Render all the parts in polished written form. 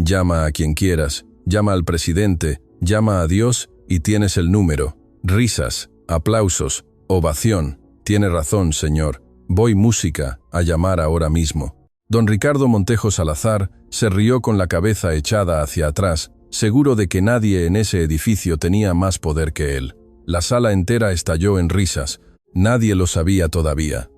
Llama a quien quieras, llama al presidente, llama a Dios y tienes el número. Risas, aplausos, ovación. Tiene razón, señor. Voy música a llamar ahora mismo. Don Ricardo Montejo Salazar se rió con la cabeza echada hacia atrás, seguro de que nadie en ese edificio tenía más poder que él. La sala entera estalló en risas. Nadie lo sabía todavía.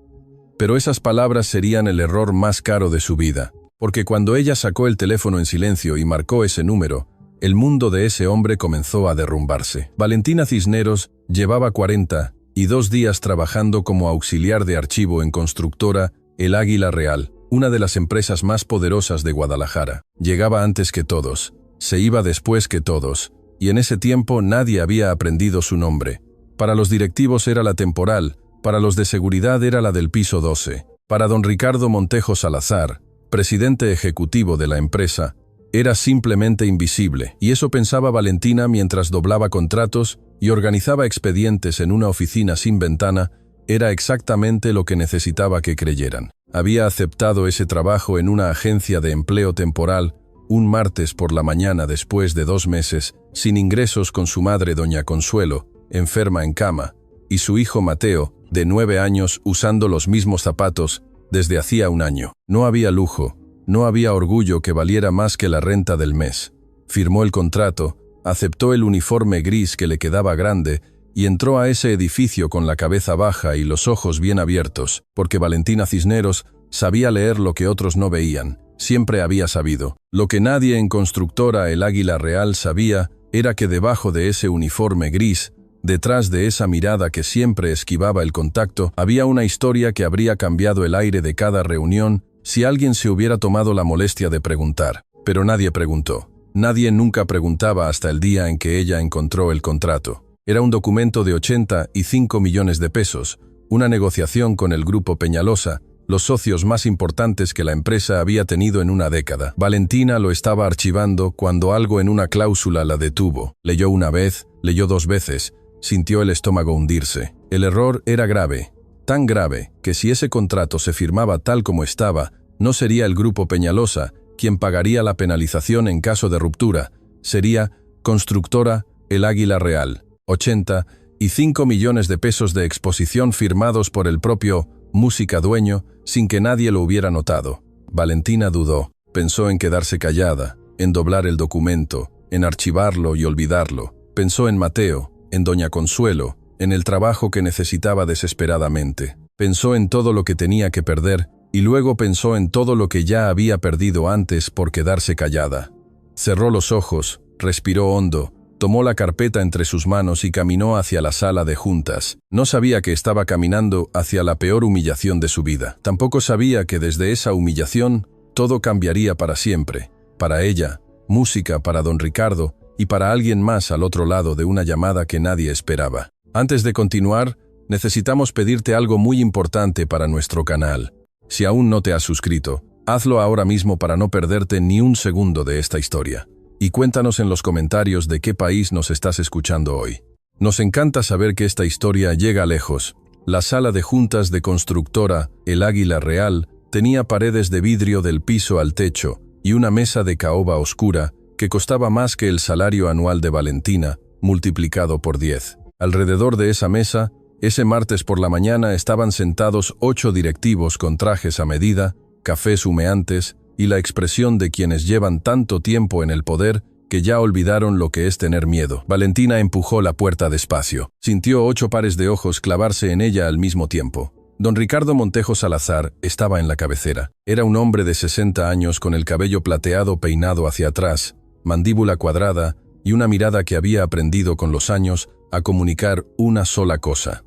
Pero esas palabras serían el error más caro de su vida, porque cuando ella sacó el teléfono en silencio y marcó ese número, el mundo de ese hombre comenzó a derrumbarse. Valentina Cisneros llevaba 42 días trabajando como auxiliar de archivo en Constructora El Águila Real, una de las empresas más poderosas de Guadalajara. Llegaba antes que todos, se iba después que todos, y en ese tiempo nadie había aprendido su nombre. Para los directivos era la temporal, para los de seguridad era la del piso 12. Para don Ricardo Montejo Salazar, presidente ejecutivo de la empresa, era simplemente invisible, y eso pensaba Valentina mientras doblaba contratos y organizaba expedientes en una oficina sin ventana. Era exactamente lo que necesitaba que creyeran. Había aceptado ese trabajo en una agencia de empleo temporal un martes por la mañana después de 2 meses, sin ingresos, con su madre doña Consuelo, enferma en cama, y su hijo Mateo, de 9 años, usando los mismos zapatos desde hacía 1 año. No había lujo, no había orgullo que valiera más que la renta del mes. Firmó el contrato, aceptó el uniforme gris que le quedaba grande y entró a ese edificio con la cabeza baja y los ojos bien abiertos, porque Valentina Cisneros sabía leer lo que otros no veían. Siempre había sabido. Lo que nadie en Constructora El Águila Real sabía era que debajo de ese uniforme gris, detrás de esa mirada que siempre esquivaba el contacto, había una historia que habría cambiado el aire de cada reunión si alguien se hubiera tomado la molestia de preguntar. Pero nadie preguntó. Nadie nunca preguntaba hasta el día en que ella encontró el contrato. Era un documento de 85 millones de pesos, una negociación con el Grupo Peñalosa, los socios más importantes que la empresa había tenido en una década. Valentina lo estaba archivando cuando algo en una cláusula la detuvo. Leyó una vez, leyó 2 veces, sintió el estómago hundirse. El error era grave, tan grave que si ese contrato se firmaba tal como estaba, no sería el Grupo Peñalosa quien pagaría la penalización en caso de ruptura, sería Constructora El Águila Real. 85 millones de pesos de exposición firmados por el propio Música dueño, sin que nadie lo hubiera notado. Valentina dudó, pensó en quedarse callada, en doblar el documento, en archivarlo y olvidarlo. Pensó en Mateo, en doña Consuelo, en el trabajo que necesitaba desesperadamente. Pensó en todo lo que tenía que perder, y luego pensó en todo lo que ya había perdido antes por quedarse callada. Cerró los ojos, respiró hondo, tomó la carpeta entre sus manos y caminó hacia la sala de juntas. No sabía que estaba caminando hacia la peor humillación de su vida. Tampoco sabía que desde esa humillación todo cambiaría para siempre. Para ella, música para don Ricardo y para alguien más al otro lado de una llamada que nadie esperaba. Antes de continuar, necesitamos pedirte algo muy importante para nuestro canal. Si aún no te has suscrito, hazlo ahora mismo para no perderte ni un segundo de esta historia. Y cuéntanos en los comentarios de qué país nos estás escuchando hoy. Nos encanta saber que esta historia llega lejos. La sala de juntas de Constructora El Águila Real tenía paredes de vidrio del piso al techo y una mesa de caoba oscura que costaba más que el salario anual de Valentina, multiplicado por 10. Alrededor de esa mesa, ese martes por la mañana estaban sentados 8 directivos con trajes a medida, cafés humeantes y la expresión de quienes llevan tanto tiempo en el poder que ya olvidaron lo que es tener miedo. Valentina empujó la puerta despacio. Sintió 8 pares de ojos clavarse en ella al mismo tiempo. Don Ricardo Montejo Salazar estaba en la cabecera. Era un hombre de 60 años con el cabello plateado peinado hacia atrás, mandíbula cuadrada y una mirada que había aprendido con los años a comunicar una sola cosa.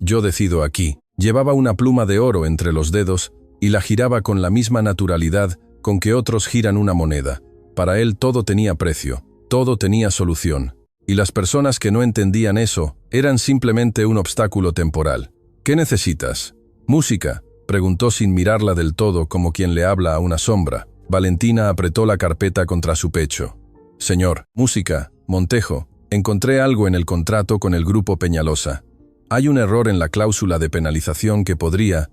Yo decido aquí. Llevaba una pluma de oro entre los dedos y la giraba con la misma naturalidad con que otros giran una moneda. Para él todo tenía precio, todo tenía solución. Y las personas que no entendían eso eran simplemente un obstáculo temporal. ¿Qué necesitas? ¿Música?, preguntó sin mirarla del todo, como quien le habla a una sombra. Valentina apretó la carpeta contra su pecho. Señor, música, Montejo, encontré algo en el contrato con el Grupo Peñalosa. Hay un error en la cláusula de penalización que podría,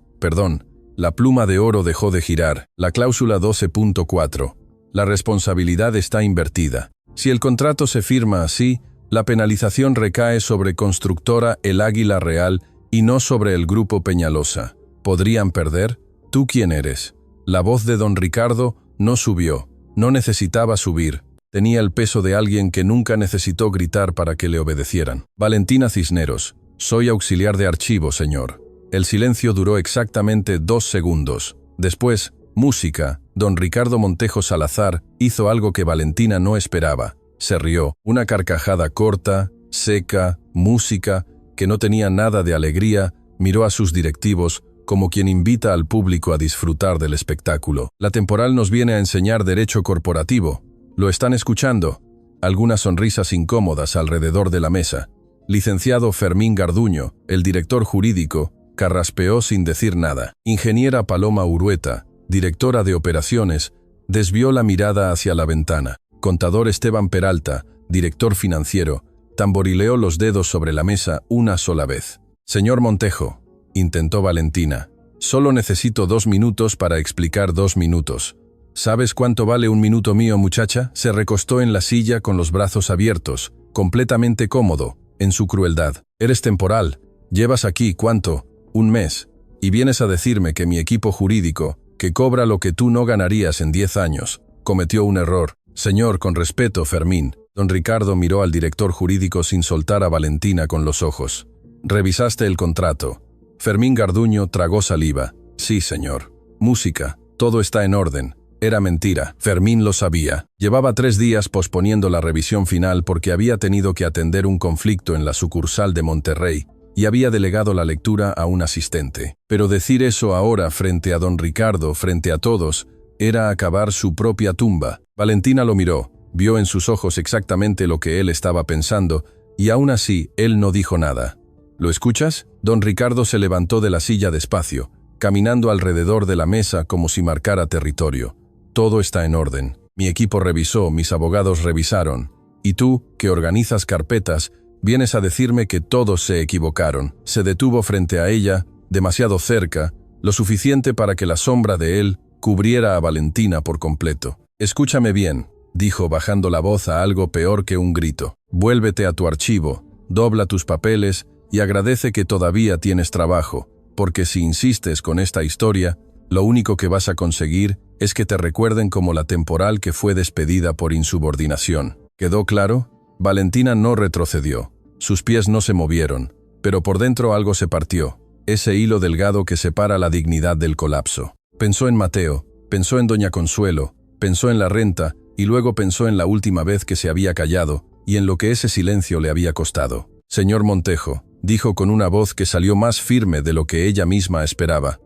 la pluma de oro dejó de girar. La cláusula 12.4. La responsabilidad está invertida. Si el contrato se firma así, la penalización recae sobre Constructora El Águila Real y no sobre el Grupo Peñalosa. ¿Podrían perder? ¿Tú quién eres? La voz de don Ricardo no subió, no necesitaba subir. Tenía el peso de alguien que nunca necesitó gritar para que le obedecieran. Valentina Cisneros, soy auxiliar de archivo, señor. El silencio duró exactamente 2 segundos. Después, música. Don Ricardo Montejo Salazar hizo algo que Valentina no esperaba. Se rió, una carcajada corta, seca, música, que no tenía nada de alegría, miró a sus directivos como quien invita al público a disfrutar del espectáculo. La temporal nos viene a enseñar derecho corporativo. ¿Lo están escuchando? Algunas sonrisas incómodas alrededor de la mesa. Licenciado Fermín Garduño, el director jurídico, carraspeó sin decir nada. Ingeniera Paloma Urueta, directora de operaciones, desvió la mirada hacia la ventana. Contador Esteban Peralta, director financiero, tamborileó los dedos sobre la mesa una sola vez. Señor Montejo, intentó Valentina, solo necesito 2 minutos para explicar 2 minutos. ¿Sabes cuánto vale 1 minuto mío, muchacha? Se recostó en la silla con los brazos abiertos, completamente cómodo, en su crueldad. Eres temporal. Llevas aquí, ¿cuánto? 1 mes. Y vienes a decirme que mi equipo jurídico, que cobra lo que tú no ganarías en 10 años, cometió un error. Señor, con respeto, Fermín. Don Ricardo miró al director jurídico sin soltar a Valentina con los ojos. ¿Revisaste el contrato? Fermín Garduño tragó saliva. Sí, señor. Música. Todo está en orden. Era mentira. Fermín lo sabía. Llevaba 3 días posponiendo la revisión final porque había tenido que atender un conflicto en la sucursal de Monterrey y había delegado la lectura a un asistente. Pero decir eso ahora frente a don Ricardo, frente a todos, era acabar su propia tumba. Valentina lo miró, vio en sus ojos exactamente lo que él estaba pensando y aún así él no dijo nada. ¿Lo escuchas? Don Ricardo se levantó de la silla despacio, caminando alrededor de la mesa como si marcara territorio. Todo está en orden. Mi equipo revisó, mis abogados revisaron. Y tú, que organizas carpetas, vienes a decirme que todos se equivocaron. Se detuvo frente a ella, demasiado cerca, lo suficiente para que la sombra de él cubriera a Valentina por completo. Escúchame bien, dijo bajando la voz a algo peor que un grito. Vuélvete a tu archivo, dobla tus papeles y agradece que todavía tienes trabajo, porque si insistes con esta historia, lo único que vas a conseguir es que te recuerden como la temporal que fue despedida por insubordinación. ¿Quedó claro? Valentina no retrocedió. Sus pies no se movieron, pero por dentro algo se partió, ese hilo delgado que separa la dignidad del colapso. Pensó en Mateo, pensó en doña Consuelo, pensó en la renta y luego pensó en la última vez que se había callado y en lo que ese silencio le había costado. Señor Montejo, dijo con una voz que salió más firme de lo que ella misma esperaba.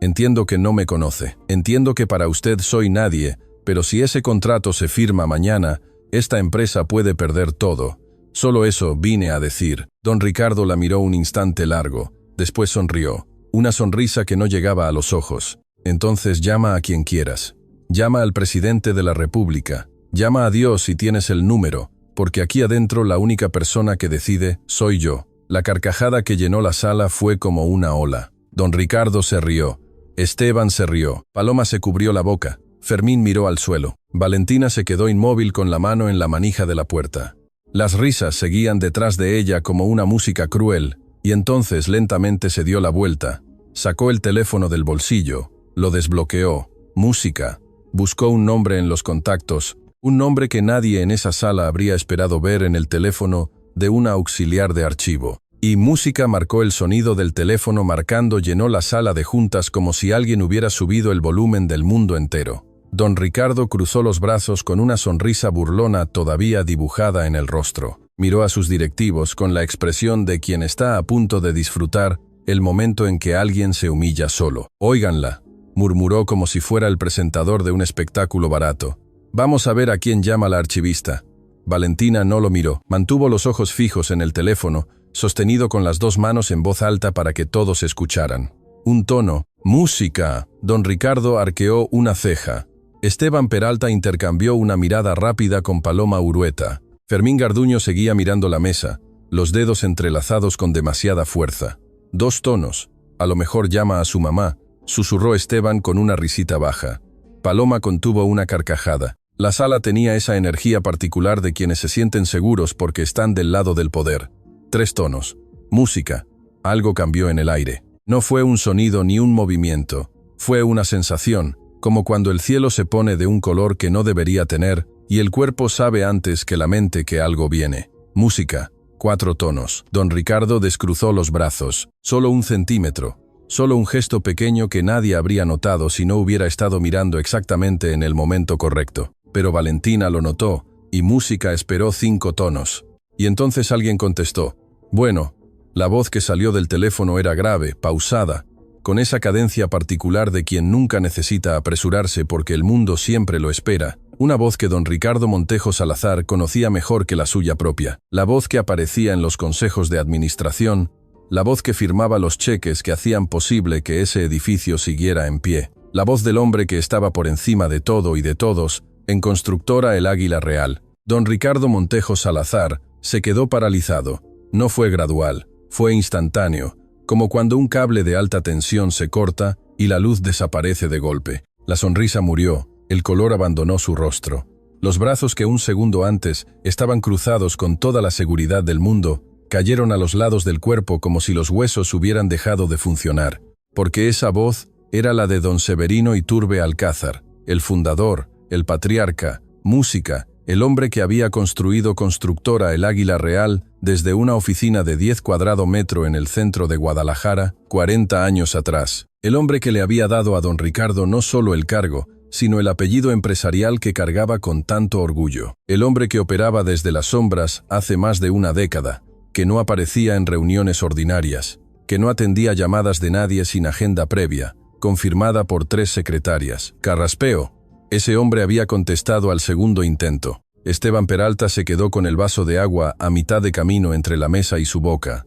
Entiendo que no me conoce, entiendo que para usted soy nadie, pero si ese contrato se firma mañana, esta empresa puede perder todo. Solo eso vine a decir. Don Ricardo la miró un instante largo, después sonrió, una sonrisa que no llegaba a los ojos. Entonces llama a quien quieras. Llama al presidente de la República. Llama a Dios si tienes el número, porque aquí adentro la única persona que decide soy yo. La carcajada que llenó la sala fue como una ola. Don Ricardo se rió. Esteban se rió. Paloma se cubrió la boca. Fermín miró al suelo. Valentina se quedó inmóvil con la mano en la manija de la puerta. Las risas seguían detrás de ella como una música cruel, y entonces lentamente se dio la vuelta. Sacó el teléfono del bolsillo, lo desbloqueó. Música. Buscó un nombre en los contactos, un nombre que nadie en esa sala habría esperado ver en el teléfono de una auxiliar de archivo. Y música marcó el sonido del teléfono marcando llenó la sala de juntas como si alguien hubiera subido el volumen del mundo entero. Don Ricardo cruzó los brazos con una sonrisa burlona todavía dibujada en el rostro. Miró a sus directivos con la expresión de quien está a punto de disfrutar el momento en que alguien se humilla solo. «Óiganla», murmuró como si fuera el presentador de un espectáculo barato. «Vamos a ver a quién llama la archivista». Valentina no lo miró, mantuvo los ojos fijos en el teléfono, sostenido con las 2 manos en voz alta para que todos escucharan. Un tono. «¡Música!». Don Ricardo arqueó una ceja. Esteban Peralta intercambió una mirada rápida con Paloma Urueta. Fermín Garduño seguía mirando la mesa, los dedos entrelazados con demasiada fuerza. 2 tonos. «A lo mejor llama a su mamá», susurró Esteban con una risita baja. Paloma contuvo una carcajada. La sala tenía esa energía particular de quienes se sienten seguros porque están del lado del poder. 3 tonos. Música. Algo cambió en el aire. No fue un sonido ni un movimiento. Fue una sensación, como cuando el cielo se pone de un color que no debería tener y el cuerpo sabe antes que la mente que algo viene. Música. 4 tonos. Don Ricardo descruzó los brazos. Solo 1 centímetro. Solo un gesto pequeño que nadie habría notado si no hubiera estado mirando exactamente en el momento correcto. Pero Valentina lo notó, y música esperó 5 tonos. Y entonces alguien contestó. Bueno, la voz que salió del teléfono era grave, pausada, con esa cadencia particular de quien nunca necesita apresurarse porque el mundo siempre lo espera. Una voz que don Ricardo Montejo Salazar conocía mejor que la suya propia. La voz que aparecía en los consejos de administración, la voz que firmaba los cheques que hacían posible que ese edificio siguiera en pie. La voz del hombre que estaba por encima de todo y de todos, en Constructora El Águila Real. Don Ricardo Montejo Salazar se quedó paralizado. No fue gradual, fue instantáneo, como cuando un cable de alta tensión se corta y la luz desaparece de golpe. La sonrisa murió, el color abandonó su rostro. Los brazos que un segundo antes estaban cruzados con toda la seguridad del mundo, cayeron a los lados del cuerpo como si los huesos hubieran dejado de funcionar. Porque esa voz era la de don Severino Iturbe Alcázar, el fundador, el patriarca, música, el hombre que había construido Constructora El Águila Real desde una oficina de 10 cuadrado metro en el centro de Guadalajara, 40 años atrás. El hombre que le había dado a don Ricardo no solo el cargo, sino el apellido empresarial que cargaba con tanto orgullo. El hombre que operaba desde las sombras hace más de una década, que no aparecía en reuniones ordinarias, que no atendía llamadas de nadie sin agenda previa, confirmada por 3 secretarias. Carraspeo. Ese hombre había contestado al segundo intento. Esteban Peralta se quedó con el vaso de agua a mitad de camino entre la mesa y su boca.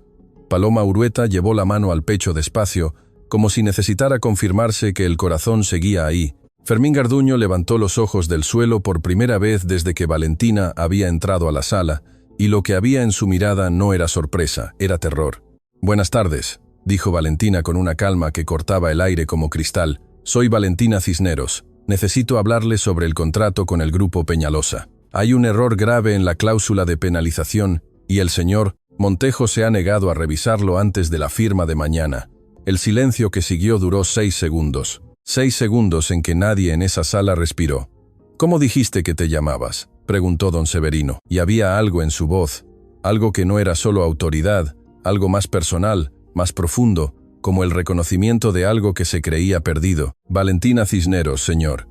Paloma Urueta llevó la mano al pecho despacio, como si necesitara confirmarse que el corazón seguía ahí. Fermín Garduño levantó los ojos del suelo por primera vez desde que Valentina había entrado a la sala, y lo que había en su mirada no era sorpresa, era terror. «Buenas tardes», dijo Valentina con una calma que cortaba el aire como cristal. «Soy Valentina Cisneros. Necesito hablarle sobre el contrato con el Grupo Peñalosa. Hay un error grave en la cláusula de penalización y el señor Montejo se ha negado a revisarlo antes de la firma de mañana». El silencio que siguió duró 6 segundos. 6 segundos en que nadie en esa sala respiró. «¿Cómo dijiste que te llamabas?», preguntó don Severino. Y había algo en su voz, algo que no era solo autoridad, algo más personal, más profundo, como el reconocimiento de algo que se creía perdido. «Valentina Cisneros, señor».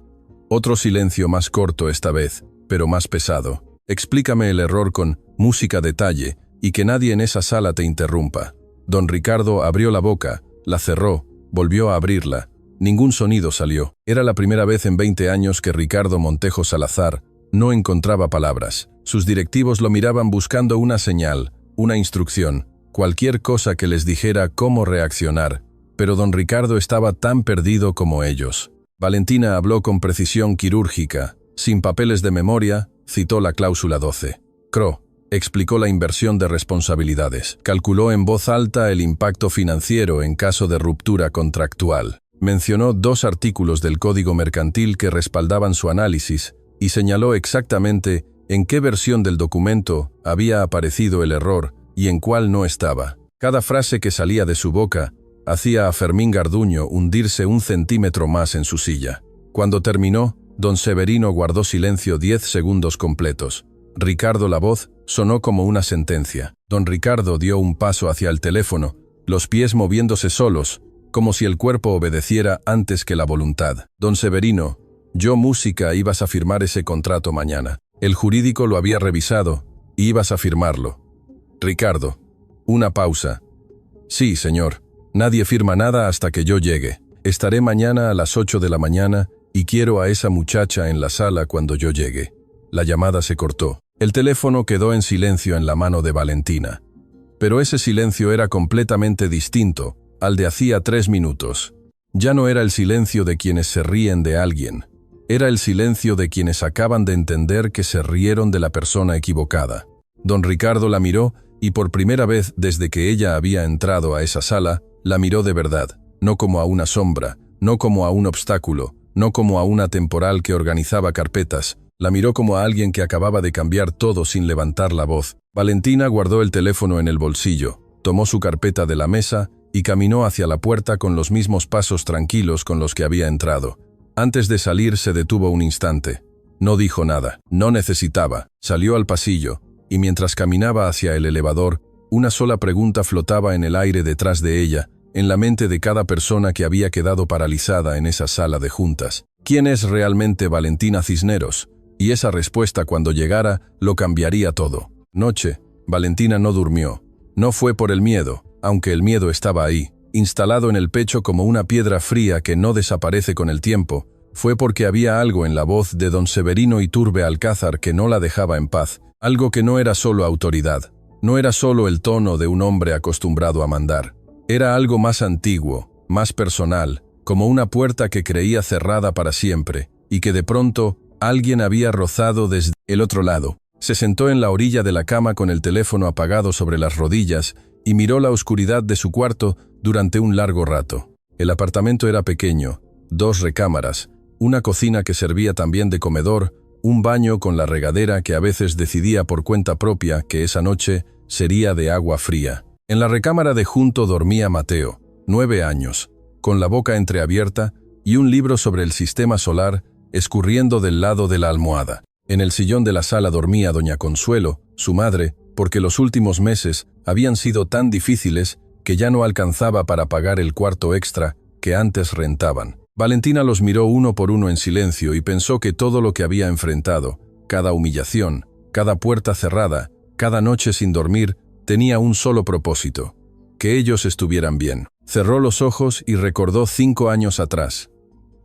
Otro silencio más corto esta vez, pero más pesado. «Explícame el error con música detalle y que nadie en esa sala te interrumpa». Don Ricardo abrió la boca, la cerró, volvió a abrirla. Ningún sonido salió. Era la primera vez en 20 años que Ricardo Montejo Salazar no encontraba palabras. Sus directivos lo miraban buscando una señal, una instrucción, cualquier cosa que les dijera cómo reaccionar, pero don Ricardo estaba tan perdido como ellos. Valentina habló con precisión quirúrgica, sin papeles de memoria, citó la cláusula 12. Cro explicó la inversión de responsabilidades, calculó en voz alta el impacto financiero en caso de ruptura contractual. Mencionó 2 artículos del Código Mercantil que respaldaban su análisis y señaló exactamente en qué versión del documento había aparecido el error y en cuál no estaba. Cada frase que salía de su boca hacía a Fermín Garduño hundirse 1 centímetro más en su silla. Cuando terminó, don Severino guardó silencio 10 segundos completos. Ricardo, la voz sonó como una sentencia. Don Ricardo dio un paso hacia el teléfono, los pies moviéndose solos, como si el cuerpo obedeciera antes que la voluntad. Don Severino, yo música ibas a firmar ese contrato mañana. El jurídico lo había revisado y ibas a firmarlo. Ricardo, una pausa. Sí, señor. Nadie firma nada hasta que yo llegue. Estaré mañana a las 8 de la mañana y quiero a esa muchacha en la sala cuando yo llegue. La llamada se cortó. El teléfono quedó en silencio en la mano de Valentina. Pero ese silencio era completamente distinto al de hacía 3 minutos. Ya no era el silencio de quienes se ríen de alguien. Era el silencio de quienes acaban de entender que se rieron de la persona equivocada. Don Ricardo la miró y por primera vez desde que ella había entrado a esa sala, la miró de verdad, no como a una sombra, no como a un obstáculo, no como a una temporal que organizaba carpetas, La miró como a alguien que acababa de cambiar todo sin levantar la voz. Valentina guardó el teléfono en el bolsillo, tomó su carpeta de la mesa y caminó hacia la puerta con los mismos pasos tranquilos con los que había entrado. Antes de salir se detuvo un instante. No dijo nada, no necesitaba. Salió al pasillo, y mientras caminaba hacia el elevador, una sola pregunta flotaba en el aire detrás de ella, en la mente de cada persona que había quedado paralizada en esa sala de juntas. ¿Quién es realmente Valentina Cisneros? Y esa respuesta cuando llegara lo cambiaría todo. Noche, Valentina no durmió. No fue por el miedo, aunque el miedo estaba ahí, instalado en el pecho como una piedra fría que no desaparece con el tiempo. Fue porque había algo en la voz de don Severino Iturbe Alcázar que no la dejaba en paz, algo que no era solo autoridad, no era solo el tono de un hombre acostumbrado a mandar. Era algo más antiguo, más personal, como una puerta que creía cerrada para siempre, y que de pronto alguien había rozado desde el otro lado. Se sentó en la orilla de la cama con el teléfono apagado sobre las rodillas y miró la oscuridad de su cuarto durante un largo rato. El apartamento era pequeño, 2 recámaras, una cocina que servía también de comedor, un baño con la regadera que a veces decidía por cuenta propia que esa noche sería de agua fría. En la recámara de junto dormía Mateo, 9 años, con la boca entreabierta y un libro sobre el sistema solar escurriendo del lado de la almohada. En el sillón de la sala dormía doña Consuelo, su madre, porque los últimos meses habían sido tan difíciles que ya no alcanzaba para pagar el cuarto extra que antes rentaban. Valentina los miró uno por uno en silencio y pensó que todo lo que había enfrentado, cada humillación, cada puerta cerrada, cada noche sin dormir, tenía un solo propósito: que ellos estuvieran bien. Cerró los ojos y recordó 5 años atrás.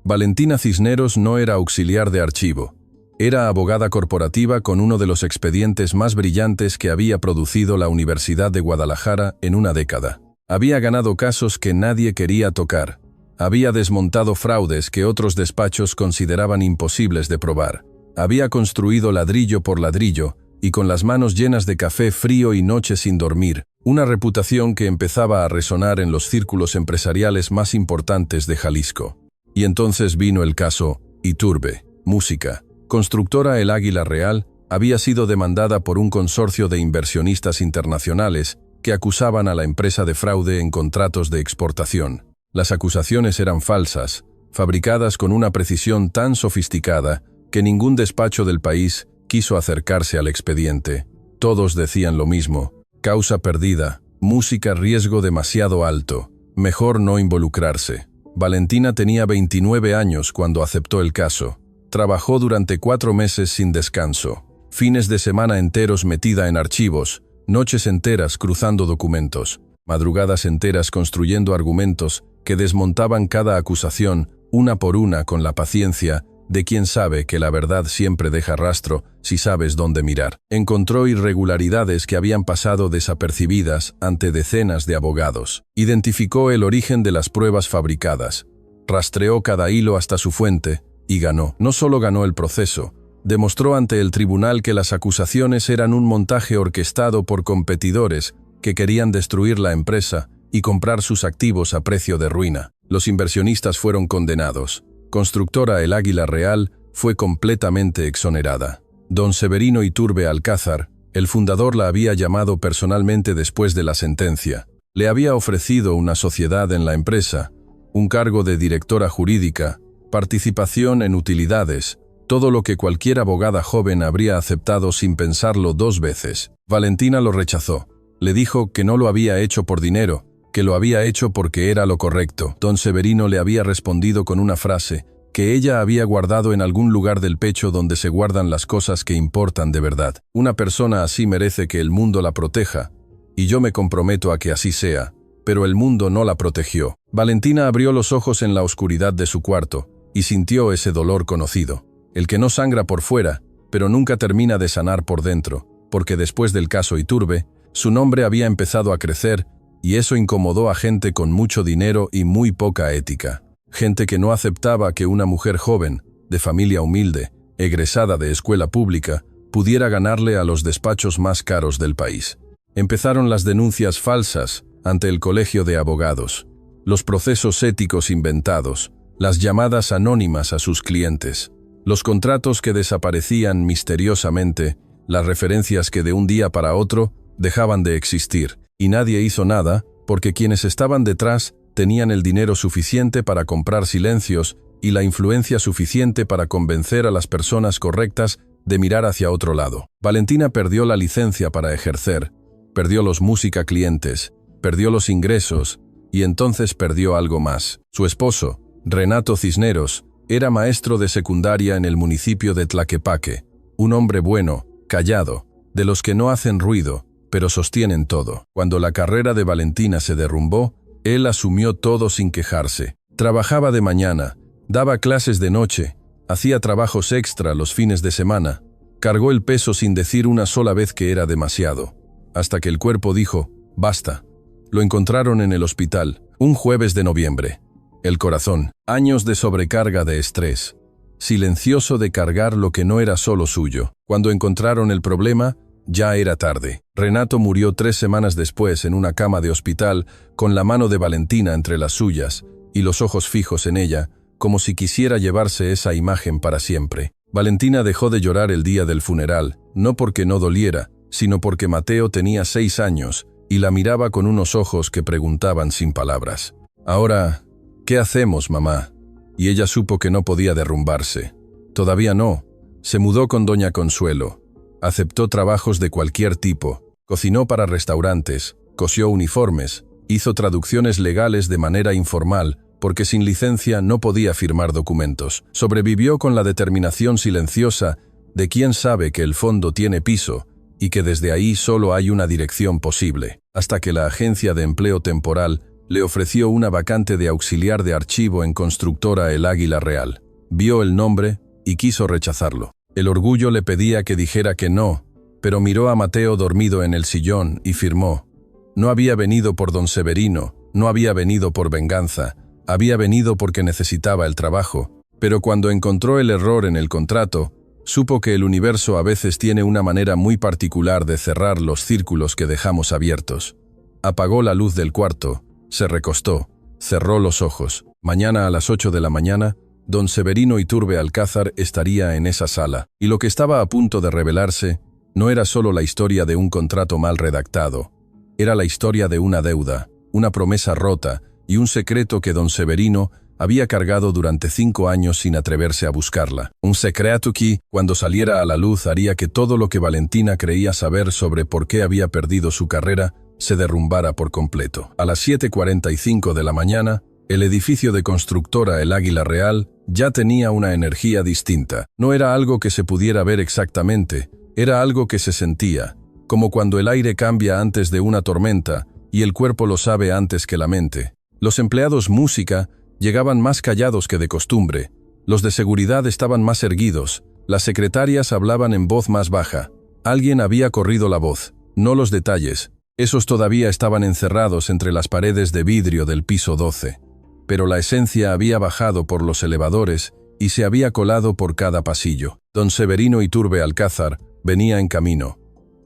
Valentina Cisneros no era auxiliar de archivo. Era abogada corporativa con uno de los expedientes más brillantes que había producido la Universidad de Guadalajara en una década. Había ganado casos que nadie quería tocar. Había desmontado fraudes que otros despachos consideraban imposibles de probar. Había construido ladrillo por ladrillo, y con las manos llenas de café frío y noches sin dormir, una reputación que empezaba a resonar en los círculos empresariales más importantes de Jalisco. Y entonces vino el caso Iturbe. Música. Constructora El Águila Real había sido demandada por un consorcio de inversionistas internacionales que acusaban a la empresa de fraude en contratos de exportación. Las acusaciones eran falsas, fabricadas con una precisión tan sofisticada que ningún despacho del país quiso acercarse al expediente. Todos decían lo mismo: causa perdida, música riesgo demasiado alto, mejor no involucrarse. Valentina tenía 29 años cuando aceptó el caso. Trabajó durante 4 meses sin descanso, fines de semana enteros metida en archivos, noches enteras cruzando documentos, madrugadas enteras construyendo argumentos que desmontaban cada acusación una por una con la paciencia de quien sabe que la verdad siempre deja rastro si sabes dónde mirar. Encontró irregularidades que habían pasado desapercibidas ante decenas de abogados. Identificó el origen de las pruebas fabricadas, rastreó cada hilo hasta su fuente y ganó. No solo ganó el proceso, demostró ante el tribunal que las acusaciones eran un montaje orquestado por competidores que querían destruir la empresa y comprar sus activos a precio de ruina. Los inversionistas fueron condenados. Constructora El Águila Real fue completamente exonerada. Don Severino Iturbe Alcázar, el fundador, la había llamado personalmente después de la sentencia. Le había ofrecido una sociedad en la empresa, un cargo de directora jurídica, participación en utilidades, todo lo que cualquier abogada joven habría aceptado sin pensarlo 2 veces. Valentina lo rechazó. Le dijo que no lo había hecho por dinero, que lo había hecho porque era lo correcto. Don Severino le había respondido con una frase que ella había guardado en algún lugar del pecho donde se guardan las cosas que importan de verdad. Una persona así merece que el mundo la proteja, y yo me comprometo a que así sea, pero el mundo no la protegió. Valentina abrió los ojos en la oscuridad de su cuarto y sintió ese dolor conocido, el que no sangra por fuera, pero nunca termina de sanar por dentro, porque después del caso Iturbe, su nombre había empezado a crecer y eso incomodó a gente con mucho dinero y muy poca ética. Gente que no aceptaba que una mujer joven, de familia humilde, egresada de escuela pública, pudiera ganarle a los despachos más caros del país. Empezaron las denuncias falsas ante el colegio de abogados, los procesos éticos inventados, las llamadas anónimas a sus clientes. Los contratos que desaparecían misteriosamente, las referencias que de un día para otro dejaban de existir, y nadie hizo nada porque quienes estaban detrás tenían el dinero suficiente para comprar silencios y la influencia suficiente para convencer a las personas correctas de mirar hacia otro lado. Valentina perdió la licencia para ejercer, perdió los música clientes, perdió los ingresos y entonces perdió algo más. Su esposo, Renato Cisneros, era maestro de secundaria en el municipio de Tlaquepaque, un hombre bueno, callado, de los que no hacen ruido, pero sostienen todo. Cuando la carrera de Valentina se derrumbó, él asumió todo sin quejarse. Trabajaba de mañana, daba clases de noche, hacía trabajos extra los fines de semana, cargó el peso sin decir una sola vez que era demasiado, hasta que el cuerpo dijo, basta. Lo encontraron en el hospital, un jueves de noviembre. El corazón, años de sobrecarga de estrés, silencioso de cargar lo que no era solo suyo. Cuando encontraron el problema, ya era tarde. Renato murió 3 semanas después en una cama de hospital, con la mano de Valentina entre las suyas y los ojos fijos en ella, como si quisiera llevarse esa imagen para siempre. Valentina dejó de llorar el día del funeral, no porque no doliera, sino porque Mateo tenía 6 años y la miraba con unos ojos que preguntaban sin palabras. Ahora, ¿qué hacemos, mamá? Y ella supo que no podía derrumbarse. Todavía no. Se mudó con doña Consuelo. Aceptó trabajos de cualquier tipo. Cocinó para restaurantes, cosió uniformes, hizo traducciones legales de manera informal, porque sin licencia no podía firmar documentos. Sobrevivió con la determinación silenciosa de quien sabe que el fondo tiene piso y que desde ahí solo hay una dirección posible, hasta que la agencia de empleo temporal le ofreció una vacante de auxiliar de archivo en constructora El Águila Real. Vio el nombre y quiso rechazarlo. El orgullo le pedía que dijera que no, pero miró a Mateo dormido en el sillón y firmó. No había venido por don Severino, no había venido por venganza, había venido porque necesitaba el trabajo. Pero cuando encontró el error en el contrato, supo que el universo a veces tiene una manera muy particular de cerrar los círculos que dejamos abiertos. Apagó la luz del cuarto, se recostó, cerró los ojos. Mañana a las 8 de la mañana, don Severino Iturbe Alcázar estaría en esa sala, y lo que estaba a punto de revelarse no era solo la historia de un contrato mal redactado, era la historia de una deuda, una promesa rota y un secreto que don Severino había cargado durante 5 años sin atreverse a buscarla. Un secreto que, cuando saliera a la luz, haría que todo lo que Valentina creía saber sobre por qué había perdido su carrera se derrumbara por completo. A las 7:45 de la mañana, el edificio de constructora El Águila Real ya tenía una energía distinta. No era algo que se pudiera ver exactamente, era algo que se sentía, como cuando el aire cambia antes de una tormenta y el cuerpo lo sabe antes que la mente. Los empleados música llegaban más callados que de costumbre, los de seguridad estaban más erguidos, las secretarias hablaban en voz más baja. Alguien había corrido la voz, no los detalles. Esos todavía estaban encerrados entre las paredes de vidrio del piso 12. Pero la esencia había bajado por los elevadores y se había colado por cada pasillo. Don Severino Iturbe Alcázar venía en camino.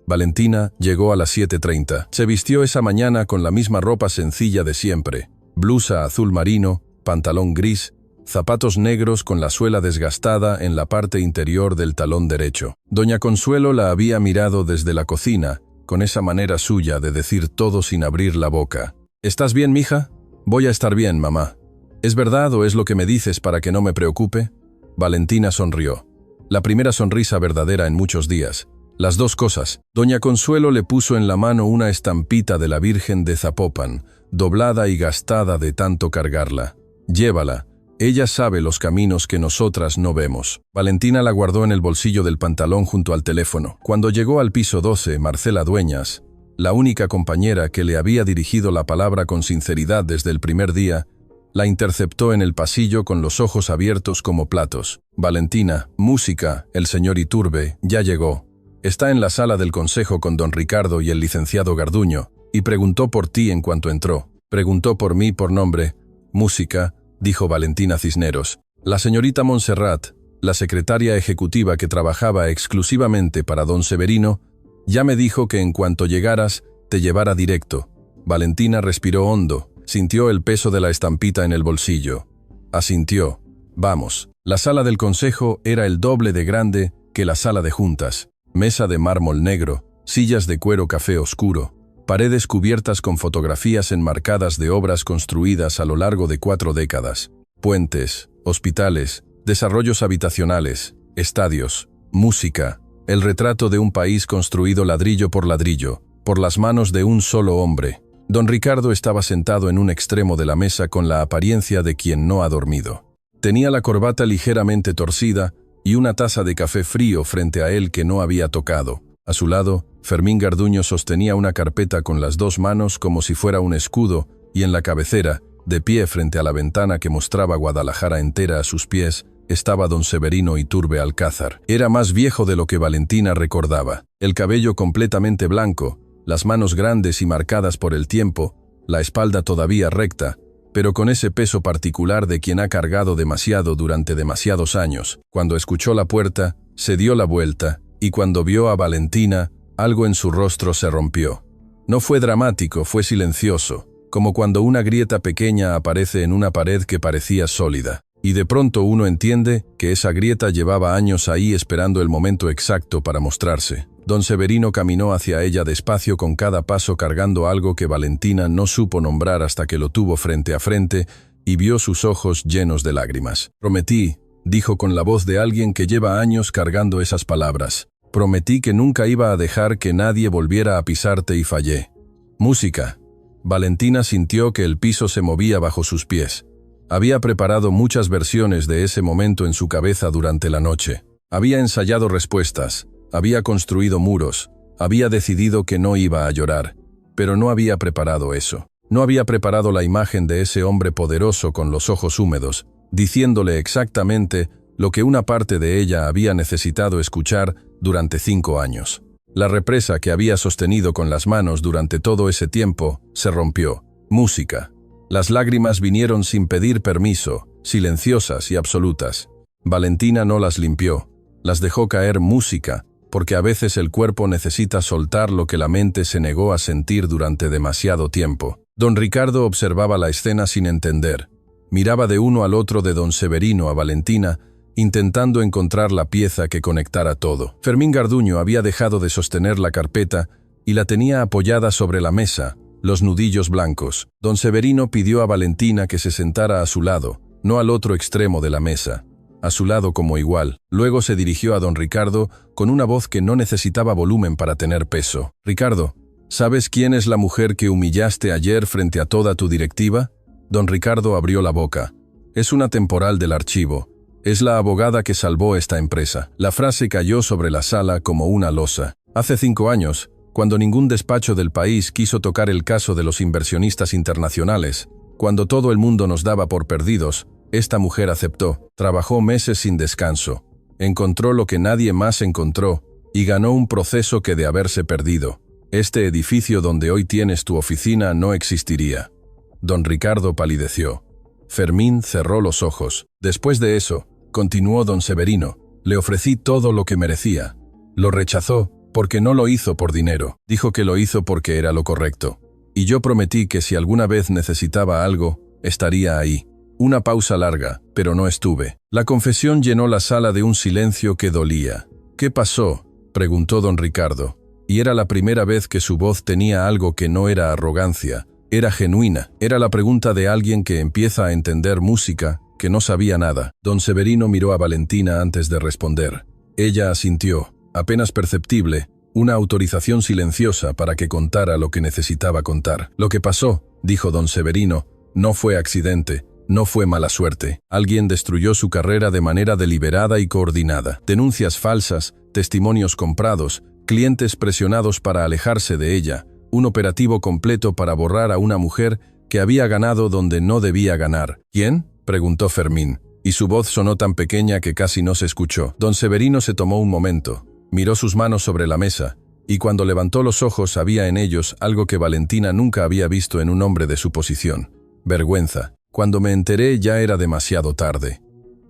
Valentina llegó a las 7:30. Se vistió esa mañana con la misma ropa sencilla de siempre. Blusa azul marino, pantalón gris, zapatos negros con la suela desgastada en la parte interior del talón derecho. Doña Consuelo la había mirado desde la cocina, con esa manera suya de decir todo sin abrir la boca. ¿Estás bien, mija? Voy a estar bien, mamá. ¿Es verdad o es lo que me dices para que no me preocupe? Valentina sonrió. La primera sonrisa verdadera en muchos días. Las dos cosas. Doña Consuelo le puso en la mano una estampita de la Virgen de Zapopan, doblada y gastada de tanto cargarla. Llévala. Ella sabe los caminos que nosotras no vemos. Valentina la guardó en el bolsillo del pantalón junto al teléfono. Cuando llegó al piso 12, Marcela Dueñas, la única compañera que le había dirigido la palabra con sinceridad desde el primer día, la interceptó en el pasillo con los ojos abiertos como platos. Valentina, música, el señor Iturbe, ya llegó. Está en la sala del consejo con don Ricardo y el licenciado Garduño, y preguntó por ti en cuanto entró. Preguntó por mí por nombre. Música, dijo Valentina Cisneros. La señorita Montserrat, la secretaria ejecutiva que trabajaba exclusivamente para don Severino, ya me dijo que en cuanto llegaras, te llevara directo. Valentina respiró hondo, sintió el peso de la estampita en el bolsillo. Asintió. Vamos. La sala del consejo era el doble de grande que la sala de juntas. Mesa de mármol negro, sillas de cuero café oscuro, paredes cubiertas con fotografías enmarcadas de obras construidas a lo largo de 4 décadas. Puentes, hospitales, desarrollos habitacionales, estadios, música, el retrato de un país construido ladrillo, por las manos de un solo hombre. Don Ricardo estaba sentado en un extremo de la mesa con la apariencia de quien no ha dormido. Tenía la corbata ligeramente torcida y una taza de café frío frente a él que no había tocado. A su lado, Fermín Garduño sostenía una carpeta con las 2 manos como si fuera un escudo, y en la cabecera, de pie frente a la ventana que mostraba Guadalajara entera a sus pies, estaba don Severino Iturbe Alcázar. Era más viejo de lo que Valentina recordaba. El cabello completamente blanco, las manos grandes y marcadas por el tiempo, la espalda todavía recta, pero con ese peso particular de quien ha cargado demasiado durante demasiados años. Cuando escuchó la puerta, se dio la vuelta, y cuando vio a Valentina, algo en su rostro se rompió. No fue dramático, fue silencioso, como cuando una grieta pequeña aparece en una pared que parecía sólida. Y de pronto uno entiende que esa grieta llevaba años ahí esperando el momento exacto para mostrarse. Don Severino caminó hacia ella despacio con cada paso cargando algo que Valentina no supo nombrar hasta que lo tuvo frente a frente y vio sus ojos llenos de lágrimas. Prometí, dijo con la voz de alguien que lleva años cargando esas palabras. Prometí que nunca iba a dejar que nadie volviera a pisarte y fallé. Música. Valentina sintió que el piso se movía bajo sus pies. Había preparado muchas versiones de ese momento en su cabeza durante la noche. Había ensayado respuestas, había construido muros, había decidido que no iba a llorar, pero no había preparado eso. No había preparado la imagen de ese hombre poderoso con los ojos húmedos, diciéndole exactamente lo que una parte de ella había necesitado escuchar durante 5 años. La represa que había sostenido con las manos durante todo ese tiempo se rompió. Música. Las lágrimas vinieron sin pedir permiso, silenciosas y absolutas. Valentina no las limpió, las dejó caer. Música, porque a veces el cuerpo necesita soltar lo que la mente se negó a sentir durante demasiado tiempo. Don Ricardo observaba la escena sin entender. Miraba de uno al otro, de don Severino a Valentina, intentando encontrar la pieza que conectara todo. Fermín Garduño había dejado de sostener la carpeta y la tenía apoyada sobre la mesa, los nudillos blancos. Don Severino pidió a Valentina que se sentara a su lado, no al otro extremo de la mesa, a su lado como igual. Luego se dirigió a don Ricardo con una voz que no necesitaba volumen para tener peso. Ricardo, ¿sabes quién es la mujer que humillaste ayer frente a toda tu directiva? Don Ricardo abrió la boca. Es una temporal del archivo. Es la abogada que salvó esta empresa. La frase cayó sobre la sala como una losa. Hace 5 años, cuando ningún despacho del país quiso tocar el caso de los inversionistas internacionales, cuando todo el mundo nos daba por perdidos, esta mujer aceptó, trabajó meses sin descanso, encontró lo que nadie más encontró y ganó un proceso que, de haberse perdido, este edificio donde hoy tienes tu oficina no existiría. Don Ricardo palideció. Fermín cerró los ojos. Después de eso, continuó don Severino, le ofrecí todo lo que merecía. Lo rechazó porque no lo hizo por dinero. Dijo que lo hizo porque era lo correcto. Y yo prometí que si alguna vez necesitaba algo, estaría ahí. Una pausa larga, pero no estuve. La confesión llenó la sala de un silencio que dolía. ¿Qué pasó?, preguntó don Ricardo. Y era la primera vez que su voz tenía algo que no era arrogancia, era genuina. Era la pregunta de alguien que empieza a entender música, que no sabía nada. Don Severino miró a Valentina antes de responder. Ella asintió, apenas perceptible, una autorización silenciosa para que contara lo que necesitaba contar. Lo que pasó, dijo don Severino, no fue accidente, no fue mala suerte. Alguien destruyó su carrera de manera deliberada y coordinada. Denuncias falsas, testimonios comprados, clientes presionados para alejarse de ella, un operativo completo para borrar a una mujer que había ganado donde no debía ganar. ¿Quién?, preguntó Fermín, y su voz sonó tan pequeña que casi no se escuchó. Don Severino se tomó un momento, miró sus manos sobre la mesa, y cuando levantó los ojos había en ellos algo que Valentina nunca había visto en un hombre de su posición: vergüenza. Cuando me enteré ya era demasiado tarde.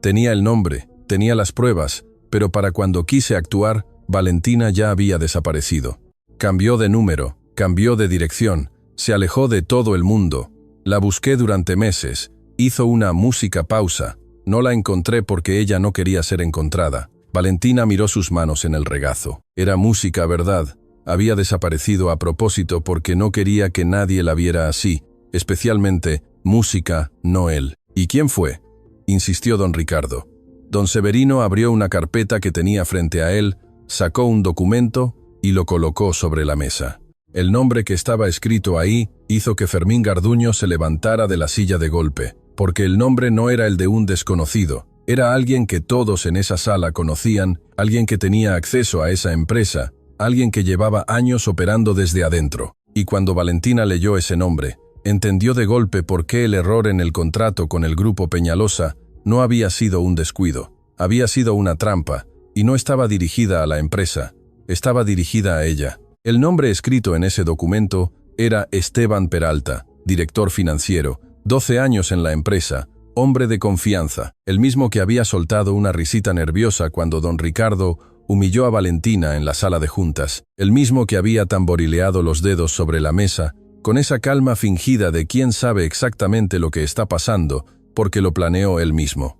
Tenía el nombre, tenía las pruebas, pero para cuando quise actuar, Valentina ya había desaparecido. Cambió de número, cambió de dirección, se alejó de todo el mundo. La busqué durante meses, hizo una música pausa, No la encontré porque ella no quería ser encontrada. Valentina miró sus manos en el regazo. Era música, ¿verdad? Había desaparecido a propósito porque no quería que nadie la viera así, especialmente música, no él. ¿Y quién fue?, insistió don Ricardo. Don Severino abrió una carpeta que tenía frente a él, sacó un documento y lo colocó sobre la mesa. El nombre que estaba escrito ahí hizo que Fermín Garduño se levantara de la silla de golpe, porque el nombre no era el de un desconocido. Era alguien que todos en esa sala conocían, alguien que tenía acceso a esa empresa, alguien que llevaba años operando desde adentro. Y cuando Valentina leyó ese nombre, entendió de golpe por qué el error en el contrato con el Grupo Peñalosa no había sido un descuido, había sido una trampa, y no estaba dirigida a la empresa, estaba dirigida a ella. El nombre escrito en ese documento era Esteban Peralta, director financiero, 12 años en la empresa, hombre de confianza, el mismo que había soltado una risita nerviosa cuando don Ricardo humilló a Valentina en la sala de juntas, el mismo que había tamborileado los dedos sobre la mesa, con esa calma fingida de quien sabe exactamente lo que está pasando, porque lo planeó él mismo.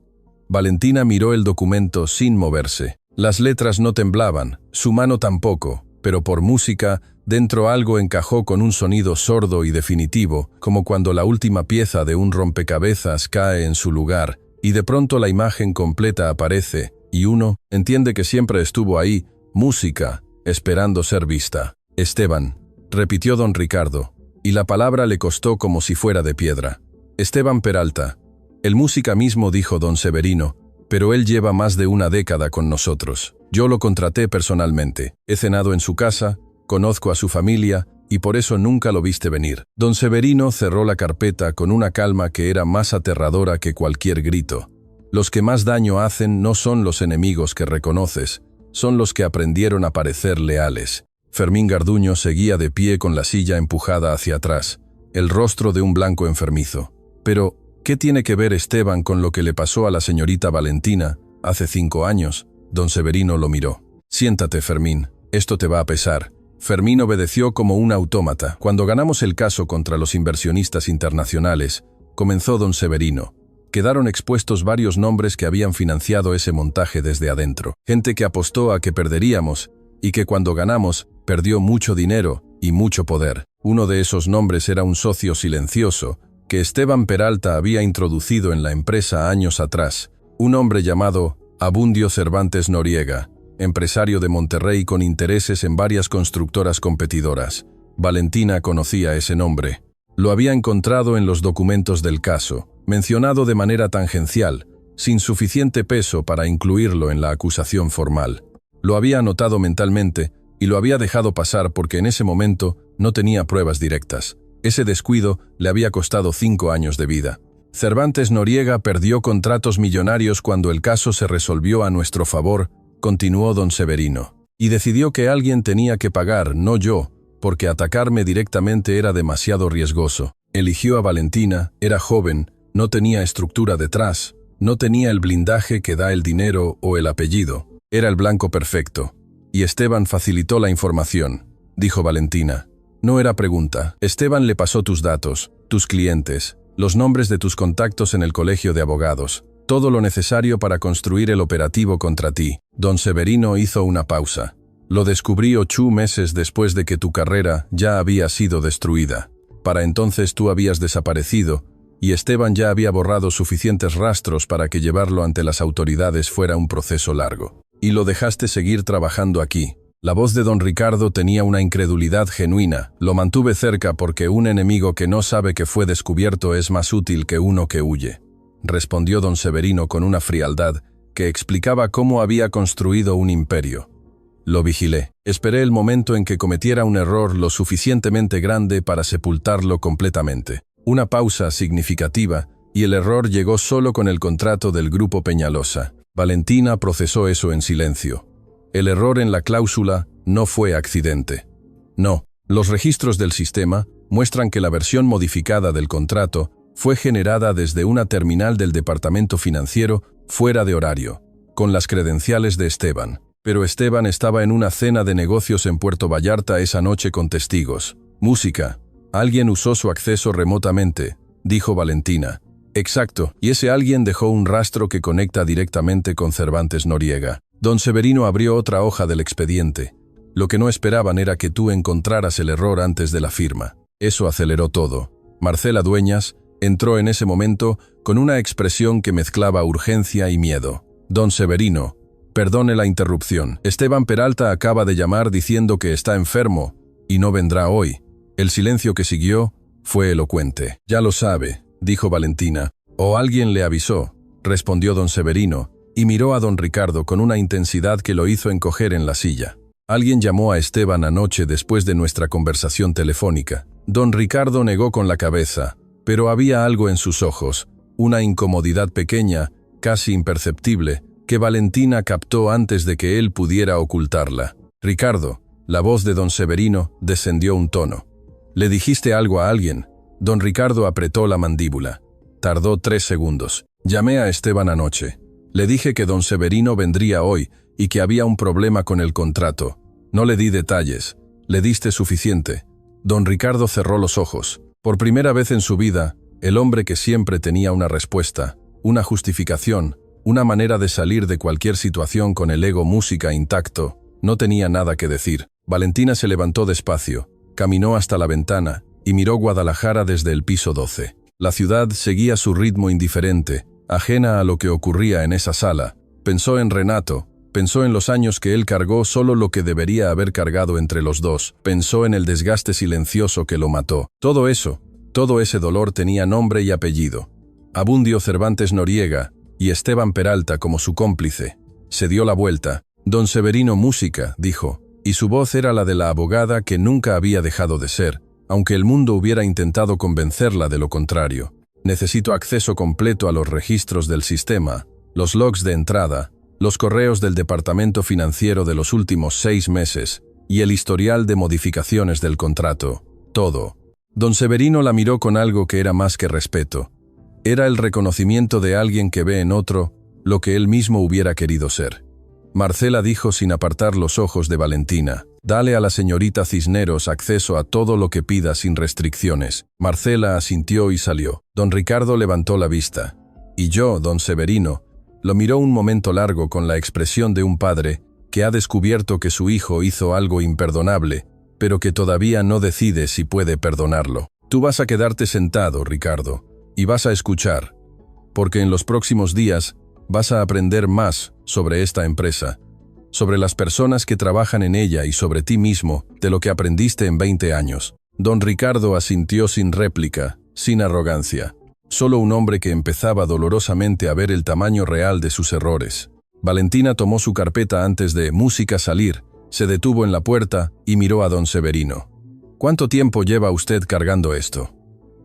Valentina miró el documento sin moverse. Las letras no temblaban, su mano tampoco, pero por música, dentro algo encajó con un sonido sordo y definitivo, como cuando la última pieza de un rompecabezas cae en su lugar, y de pronto la imagen completa aparece, y uno entiende que siempre estuvo ahí, música, esperando ser vista. Esteban, repitió don Ricardo, y la palabra le costó como si fuera de piedra. Esteban Peralta. El música mismo, dijo don Severino, pero él lleva más de una década con nosotros. Yo lo contraté personalmente. He cenado en su casa, conozco a su familia, y por eso nunca lo viste venir. Don Severino cerró la carpeta con una calma que era más aterradora que cualquier grito. Los que más daño hacen no son los enemigos que reconoces, son los que aprendieron a parecer leales. Fermín Garduño seguía de pie con la silla empujada hacia atrás, el rostro de un blanco enfermizo. Pero, ¿qué tiene que ver Esteban con lo que le pasó a la señorita Valentina hace 5 años? Don Severino lo miró. Siéntate, Fermín, esto te va a pesar. Fermín obedeció como un autómata. Cuando ganamos el caso contra los inversionistas internacionales, comenzó don Severino. Quedaron expuestos varios nombres que habían financiado ese montaje desde adentro. Gente que apostó a que perderíamos y que cuando ganamos perdió mucho dinero y mucho poder. Uno de esos nombres era un socio silencioso que Esteban Peralta había introducido en la empresa años atrás, un hombre llamado Abundio Cervantes Noriega, empresario de Monterrey con intereses en varias constructoras competidoras. Valentina conocía ese nombre. Lo había encontrado en los documentos del caso, mencionado de manera tangencial, sin suficiente peso para incluirlo en la acusación formal. Lo había anotado mentalmente y lo había dejado pasar porque en ese momento no tenía pruebas directas. Ese descuido le había costado 5 años de vida. Cervantes Noriega perdió contratos millonarios cuando el caso se resolvió a nuestro favor, continuó don Severino. Y decidió que alguien tenía que pagar, no yo, porque atacarme directamente era demasiado riesgoso. Eligió a Valentina, era joven, no tenía estructura detrás, no tenía el blindaje que da el dinero o el apellido. Era el blanco perfecto. Y Esteban facilitó la información, dijo Valentina. No era pregunta. Esteban le pasó tus datos, tus clientes, los nombres de tus contactos en el colegio de abogados, todo lo necesario para construir el operativo contra ti. Don Severino hizo una pausa. Lo descubrí 8 meses después de que tu carrera ya había sido destruida. Para entonces tú habías desaparecido, y Esteban ya había borrado suficientes rastros para que llevarlo ante las autoridades fuera un proceso largo. Y lo dejaste seguir trabajando aquí. La voz de don Ricardo tenía una incredulidad genuina. Lo mantuve cerca porque un enemigo que no sabe que fue descubierto es más útil que uno que huye, respondió don Severino con una frialdad que explicaba cómo había construido un imperio. Lo vigilé. Esperé el momento en que cometiera un error lo suficientemente grande para sepultarlo completamente. Una pausa significativa, y el error llegó solo con el contrato del Grupo Peñalosa. Valentina procesó eso en silencio. El error en la cláusula no fue accidente. No, los registros del sistema muestran que la versión modificada del contrato fue generada desde una terminal del departamento financiero fuera de horario, con las credenciales de Esteban. Pero Esteban estaba en una cena de negocios en Puerto Vallarta esa noche con testigos. Música. Alguien usó su acceso remotamente, dijo Valentina. Exacto, y ese alguien dejó un rastro que conecta directamente con Cervantes Noriega. Don Severino abrió otra hoja del expediente. Lo que no esperaban era que tú encontraras el error antes de la firma. Eso aceleró todo. Marcela Dueñas entró en ese momento con una expresión que mezclaba urgencia y miedo. Don Severino, perdone la interrupción. Esteban Peralta acaba de llamar diciendo que está enfermo y no vendrá hoy. El silencio que siguió fue elocuente. Ya lo sabe, dijo Valentina. O alguien le avisó, respondió don Severino, y miró a don Ricardo con una intensidad que lo hizo encoger en la silla. Alguien llamó a Esteban anoche después de nuestra conversación telefónica. Don Ricardo negó con la cabeza, pero había algo en sus ojos, una incomodidad pequeña, casi imperceptible, que Valentina captó antes de que él pudiera ocultarla. Ricardo, la voz de don Severino descendió un tono. ¿Le dijiste algo a alguien? Don Ricardo apretó la mandíbula. Tardó 3 segundos. Llamé a Esteban anoche. Le dije que don Severino vendría hoy y que había un problema con el contrato. No le di detalles. Le diste suficiente. Don Ricardo cerró los ojos. Por primera vez en su vida, el hombre que siempre tenía una respuesta, una justificación, una manera de salir de cualquier situación con el ego música intacto, no tenía nada que decir. Valentina se levantó despacio, caminó hasta la ventana y miró Guadalajara desde el piso 12. La ciudad seguía su ritmo indiferente, ajena a lo que ocurría en esa sala. Pensó en Renato, pensó en los años que él cargó solo lo que debería haber cargado entre los dos, pensó en el desgaste silencioso que lo mató. Todo ese dolor tenía nombre y apellido. Abundio Cervantes Noriega y Esteban Peralta como su cómplice. Se dio la vuelta. Don Severino música, dijo, y su voz era la de la abogada que nunca había dejado de ser, aunque el mundo hubiera intentado convencerla de lo contrario. Necesito acceso completo a los registros del sistema, los logs de entrada, los correos del departamento financiero de los últimos 6 meses y el historial de modificaciones del contrato. Todo. Don Severino la miró con algo que era más que respeto. Era el reconocimiento de alguien que ve en otro lo que él mismo hubiera querido ser. Marcela dijo sin apartar los ojos de Valentina, «Dale a la señorita Cisneros acceso a todo lo que pida sin restricciones». Marcela asintió y salió. Don Ricardo levantó la vista. Y yo, don Severino, lo miró un momento largo con la expresión de un padre que ha descubierto que su hijo hizo algo imperdonable, pero que todavía no decide si puede perdonarlo. Tú vas a quedarte sentado, Ricardo, y vas a escuchar, porque en los próximos días vas a aprender más sobre esta empresa, sobre las personas que trabajan en ella y sobre ti mismo de lo que aprendiste en 20 años. Don Ricardo asintió sin réplica, sin arrogancia. Solo un hombre que empezaba dolorosamente a ver el tamaño real de sus errores. Valentina tomó su carpeta antes de música salir, se detuvo en la puerta y miró a don Severino. ¿Cuánto tiempo lleva usted cargando esto?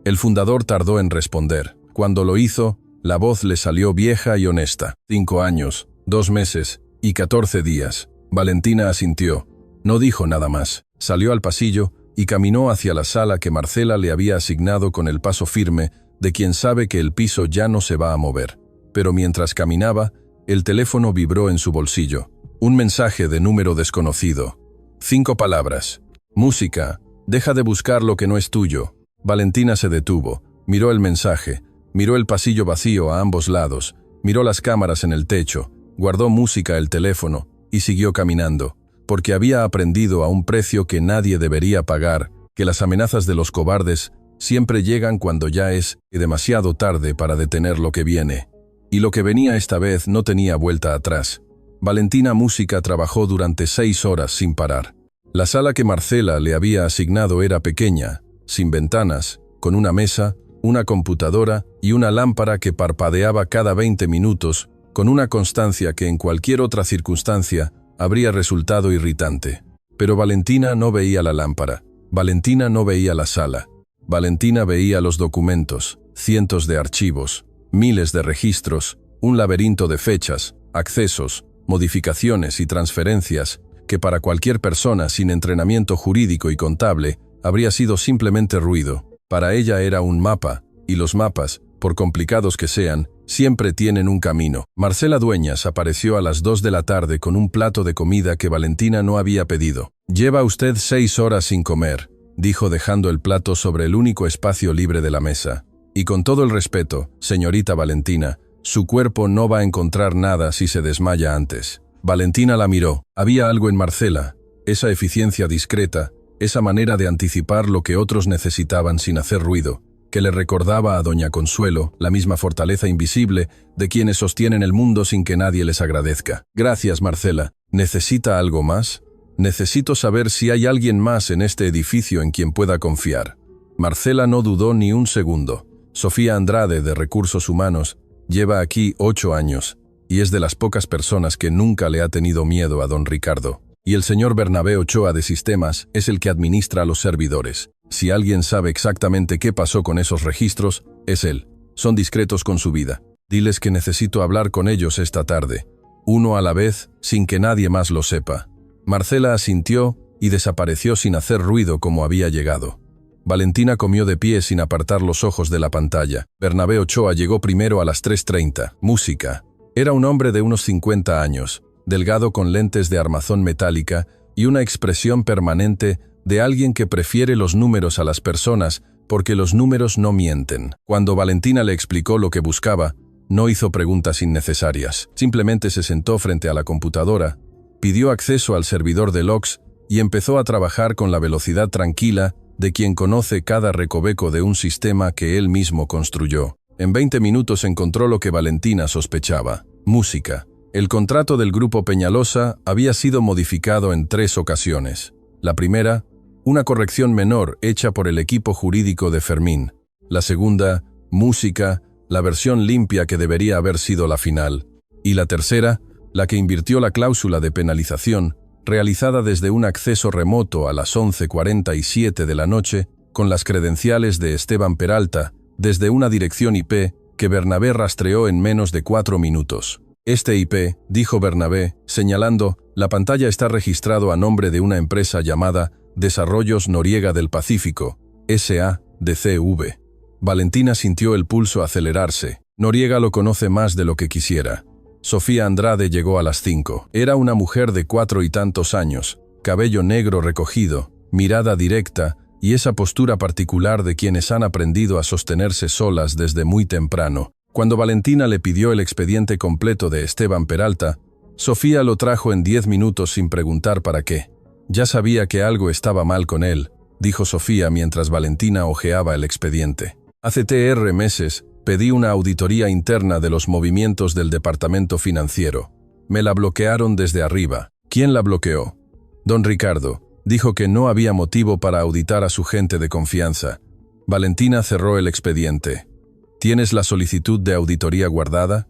El fundador tardó en responder. Cuando lo hizo, la voz le salió vieja y honesta. 5 años, 2 meses y 14 días. Valentina asintió. No dijo nada más. Salió al pasillo y caminó hacia la sala que Marcela le había asignado con el paso firme de quien sabe que el piso ya no se va a mover. Pero mientras caminaba, el teléfono vibró en su bolsillo. Un mensaje de número desconocido. 5 palabras. Música. Deja de buscar lo que no es tuyo. Valentina se detuvo. Miró el mensaje. Miró el pasillo vacío a ambos lados. Miró las cámaras en el techo. Guardó música el teléfono y siguió caminando, porque había aprendido a un precio que nadie debería pagar, que las amenazas de los cobardes siempre llegan cuando ya es demasiado tarde para detener lo que viene. Y lo que venía esta vez no tenía vuelta atrás. Valentina Música trabajó durante 6 horas sin parar. La sala que Marcela le había asignado era pequeña, sin ventanas, con una mesa, una computadora y una lámpara que parpadeaba cada 20 minutos, con una constancia que en cualquier otra circunstancia habría resultado irritante. Pero Valentina no veía la lámpara. Valentina no veía la sala. Valentina veía los documentos, cientos de archivos, miles de registros, un laberinto de fechas, accesos, modificaciones y transferencias que para cualquier persona sin entrenamiento jurídico y contable habría sido simplemente ruido. Para ella era un mapa, y los mapas, por complicados que sean, siempre tienen un camino. Marcela Dueñas apareció a las 2 de la tarde con un plato de comida que Valentina no había pedido. «Lleva usted 6 horas sin comer», dijo dejando el plato sobre el único espacio libre de la mesa. Y con todo el respeto, señorita Valentina, su cuerpo no va a encontrar nada si se desmaya antes. Valentina la miró. Había algo en Marcela, esa eficiencia discreta, esa manera de anticipar lo que otros necesitaban sin hacer ruido, que le recordaba a doña Consuelo la misma fortaleza invisible de quienes sostienen el mundo sin que nadie les agradezca. Gracias, Marcela. ¿Necesita algo más? Necesito saber si hay alguien más en este edificio en quien pueda confiar. Marcela no dudó ni un segundo. Sofía Andrade, de Recursos Humanos, lleva aquí 8 años y es de las pocas personas que nunca le ha tenido miedo a don Ricardo. Y el señor Bernabé Ochoa de Sistemas es el que administra a los servidores. Si alguien sabe exactamente qué pasó con esos registros, es él. Son discretos con su vida. Diles que necesito hablar con ellos esta tarde. Uno a la vez, sin que nadie más lo sepa. Marcela asintió y desapareció sin hacer ruido como había llegado. Valentina comió de pie sin apartar los ojos de la pantalla. Bernabé Ochoa llegó primero a las 3:30. Música. Era un hombre de unos 50 años, delgado con lentes de armazón metálica y una expresión permanente de alguien que prefiere los números a las personas porque los números no mienten. Cuando Valentina le explicó lo que buscaba, no hizo preguntas innecesarias. Simplemente se sentó frente a la computadora, pidió acceso al servidor de logs y empezó a trabajar con la velocidad tranquila de quien conoce cada recoveco de un sistema que él mismo construyó. En 20 minutos encontró lo que Valentina sospechaba: música. El contrato del Grupo Peñalosa había sido modificado en 3 ocasiones. La primera, una corrección menor hecha por el equipo jurídico de Fermín. La segunda, música, la versión limpia que debería haber sido la final. Y la tercera, la que invirtió la cláusula de penalización, realizada desde un acceso remoto a las 11:47 de la noche, con las credenciales de Esteban Peralta, desde una dirección IP que Bernabé rastreó en menos de 4 minutos. Este IP, dijo Bernabé, señalando, la pantalla está registrado a nombre de una empresa llamada Desarrollos Noriega del Pacífico, S.A.D.C.V. Valentina sintió el pulso acelerarse. Noriega lo conoce más de lo que quisiera. Sofía Andrade llegó a las 5. Era una mujer de 40 y tantos años, cabello negro recogido, mirada directa y esa postura particular de quienes han aprendido a sostenerse solas desde muy temprano. Cuando Valentina le pidió el expediente completo de Esteban Peralta, Sofía lo trajo en 10 minutos sin preguntar para qué. Ya sabía que algo estaba mal con él, dijo Sofía mientras Valentina hojeaba el expediente. Hace meses pedí una auditoría interna de los movimientos del departamento financiero. Me la bloquearon desde arriba. ¿Quién la bloqueó? Don Ricardo. Dijo que no había motivo para auditar a su gente de confianza. Valentina cerró el expediente. ¿Tienes la solicitud de auditoría guardada?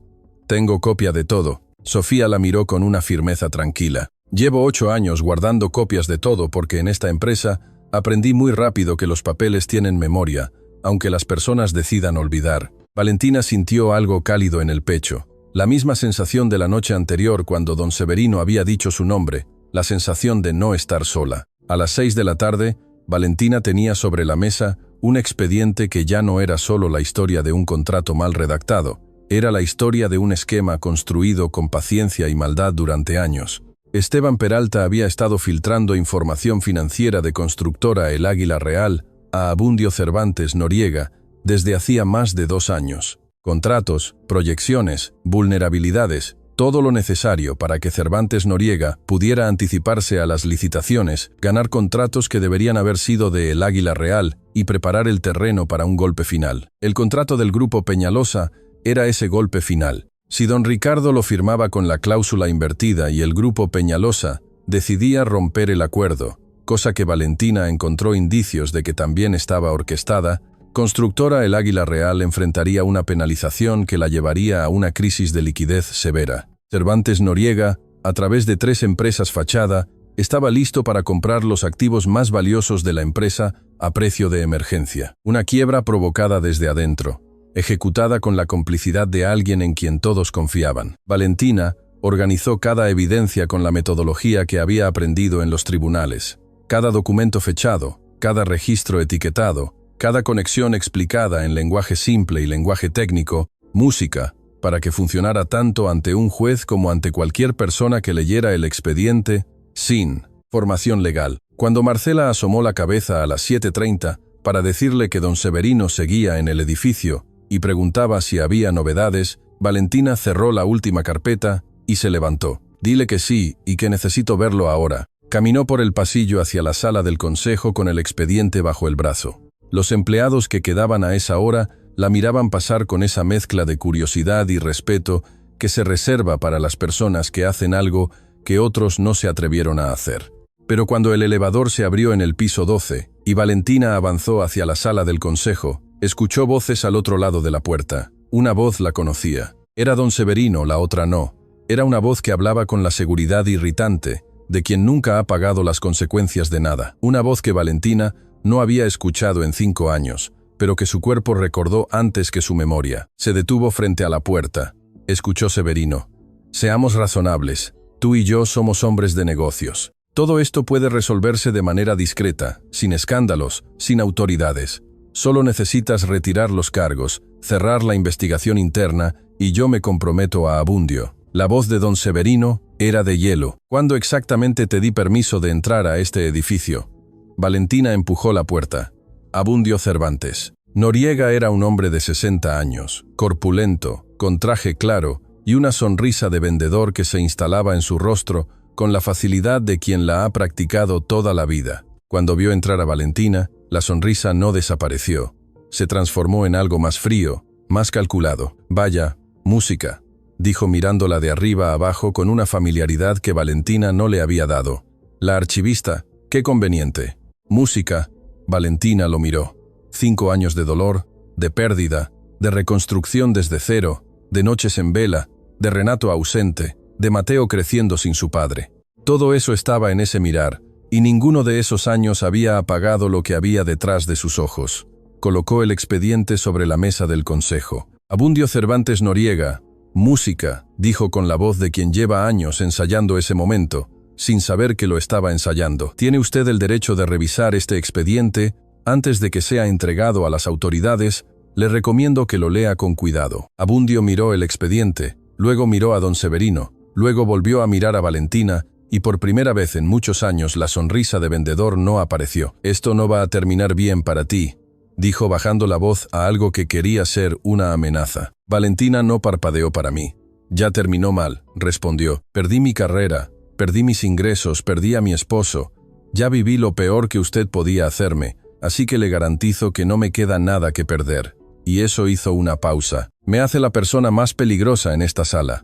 Tengo copia de todo. Sofía la miró con una firmeza tranquila. Llevo 8 años guardando copias de todo porque en esta empresa aprendí muy rápido que los papeles tienen memoria, aunque las personas decidan olvidar. Valentina sintió algo cálido en el pecho. La misma sensación de la noche anterior cuando don Severino había dicho su nombre, la sensación de no estar sola. A las 6 de la tarde, Valentina tenía sobre la mesa un expediente que ya no era solo la historia de un contrato mal redactado, era la historia de un esquema construido con paciencia y maldad durante años. Esteban Peralta había estado filtrando información financiera de constructora El Águila Real a Abundio Cervantes Noriega desde hacía más de 2 años. Contratos, proyecciones, vulnerabilidades, todo lo necesario para que Cervantes Noriega pudiera anticiparse a las licitaciones, ganar contratos que deberían haber sido de El Águila Real y preparar el terreno para un golpe final. El contrato del Grupo Peñalosa era ese golpe final. Si don Ricardo lo firmaba con la cláusula invertida y el Grupo Peñalosa decidía romper el acuerdo, cosa que Valentina encontró indicios de que también estaba orquestada, Constructora El Águila Real enfrentaría una penalización que la llevaría a una crisis de liquidez severa. Cervantes Noriega, a través de 3 empresas fachada, estaba listo para comprar los activos más valiosos de la empresa a precio de emergencia. Una quiebra provocada desde adentro, ejecutada con la complicidad de alguien en quien todos confiaban. Valentina organizó cada evidencia con la metodología que había aprendido en los tribunales. Cada documento fechado, cada registro etiquetado, cada conexión explicada en lenguaje simple y lenguaje técnico, música, para que funcionara tanto ante un juez como ante cualquier persona que leyera el expediente, sin formación legal. Cuando Marcela asomó la cabeza a las 7:30, Para decirle que don Severino seguía en el edificio y preguntaba si había novedades, Valentina cerró la última carpeta y se levantó. Dile que sí y que necesito verlo ahora. Caminó por el pasillo hacia la sala del consejo con el expediente bajo el brazo. Los empleados que quedaban a esa hora la miraban pasar con esa mezcla de curiosidad y respeto que se reserva para las personas que hacen algo que otros no se atrevieron a hacer. Pero cuando el elevador se abrió en el piso 12 y Valentina avanzó hacia la sala del consejo, escuchó voces al otro lado de la puerta. Una voz la conocía. Era don Severino, la otra no. Era una voz que hablaba con la seguridad irritante de quien nunca ha pagado las consecuencias de nada. Una voz que Valentina no había escuchado en 5 años, pero que su cuerpo recordó antes que su memoria. Se detuvo frente a la puerta. Escuchó Severino. Seamos razonables. Tú y yo somos hombres de negocios. Todo esto puede resolverse de manera discreta, sin escándalos, sin autoridades. Solo necesitas retirar los cargos, cerrar la investigación interna y yo me comprometo a Abundio. La voz de don Severino era de hielo. ¿Cuándo exactamente te di permiso de entrar a este edificio? Valentina empujó la puerta. Abundio Cervantes. Noriega era un hombre de 60 años, corpulento, con traje claro y una sonrisa de vendedor que se instalaba en su rostro con la facilidad de quien la ha practicado toda la vida. Cuando vio entrar a Valentina, la sonrisa no desapareció. Se transformó en algo más frío, más calculado. Vaya, música, dijo mirándola de arriba a abajo con una familiaridad que Valentina no le había dado. La archivista, qué conveniente. Música, Valentina lo miró. 5 años de dolor, de pérdida, de reconstrucción desde cero, de noches en vela, de Renato ausente, de Mateo creciendo sin su padre. Todo eso estaba en ese mirar, y ninguno de esos años había apagado lo que había detrás de sus ojos. Colocó el expediente sobre la mesa del consejo. Abundio Cervantes Noriega, música, dijo con la voz de quien lleva años ensayando ese momento, sin saber que lo estaba ensayando. Tiene usted el derecho de revisar este expediente antes de que sea entregado a las autoridades. Le recomiendo que lo lea con cuidado. Abundio miró el expediente, luego miró a don Severino, luego volvió a mirar a Valentina, y por primera vez en muchos años la sonrisa de vendedor no apareció. Esto no va a terminar bien para ti, dijo bajando la voz a algo que quería ser una amenaza. Valentina no parpadeó para mí. Ya terminó mal, respondió. Perdí mi carrera, perdí mis ingresos, perdí a mi esposo. Ya viví lo peor que usted podía hacerme, así que le garantizo que no me queda nada que perder. Y eso hizo una pausa. Me hace la persona más peligrosa en esta sala.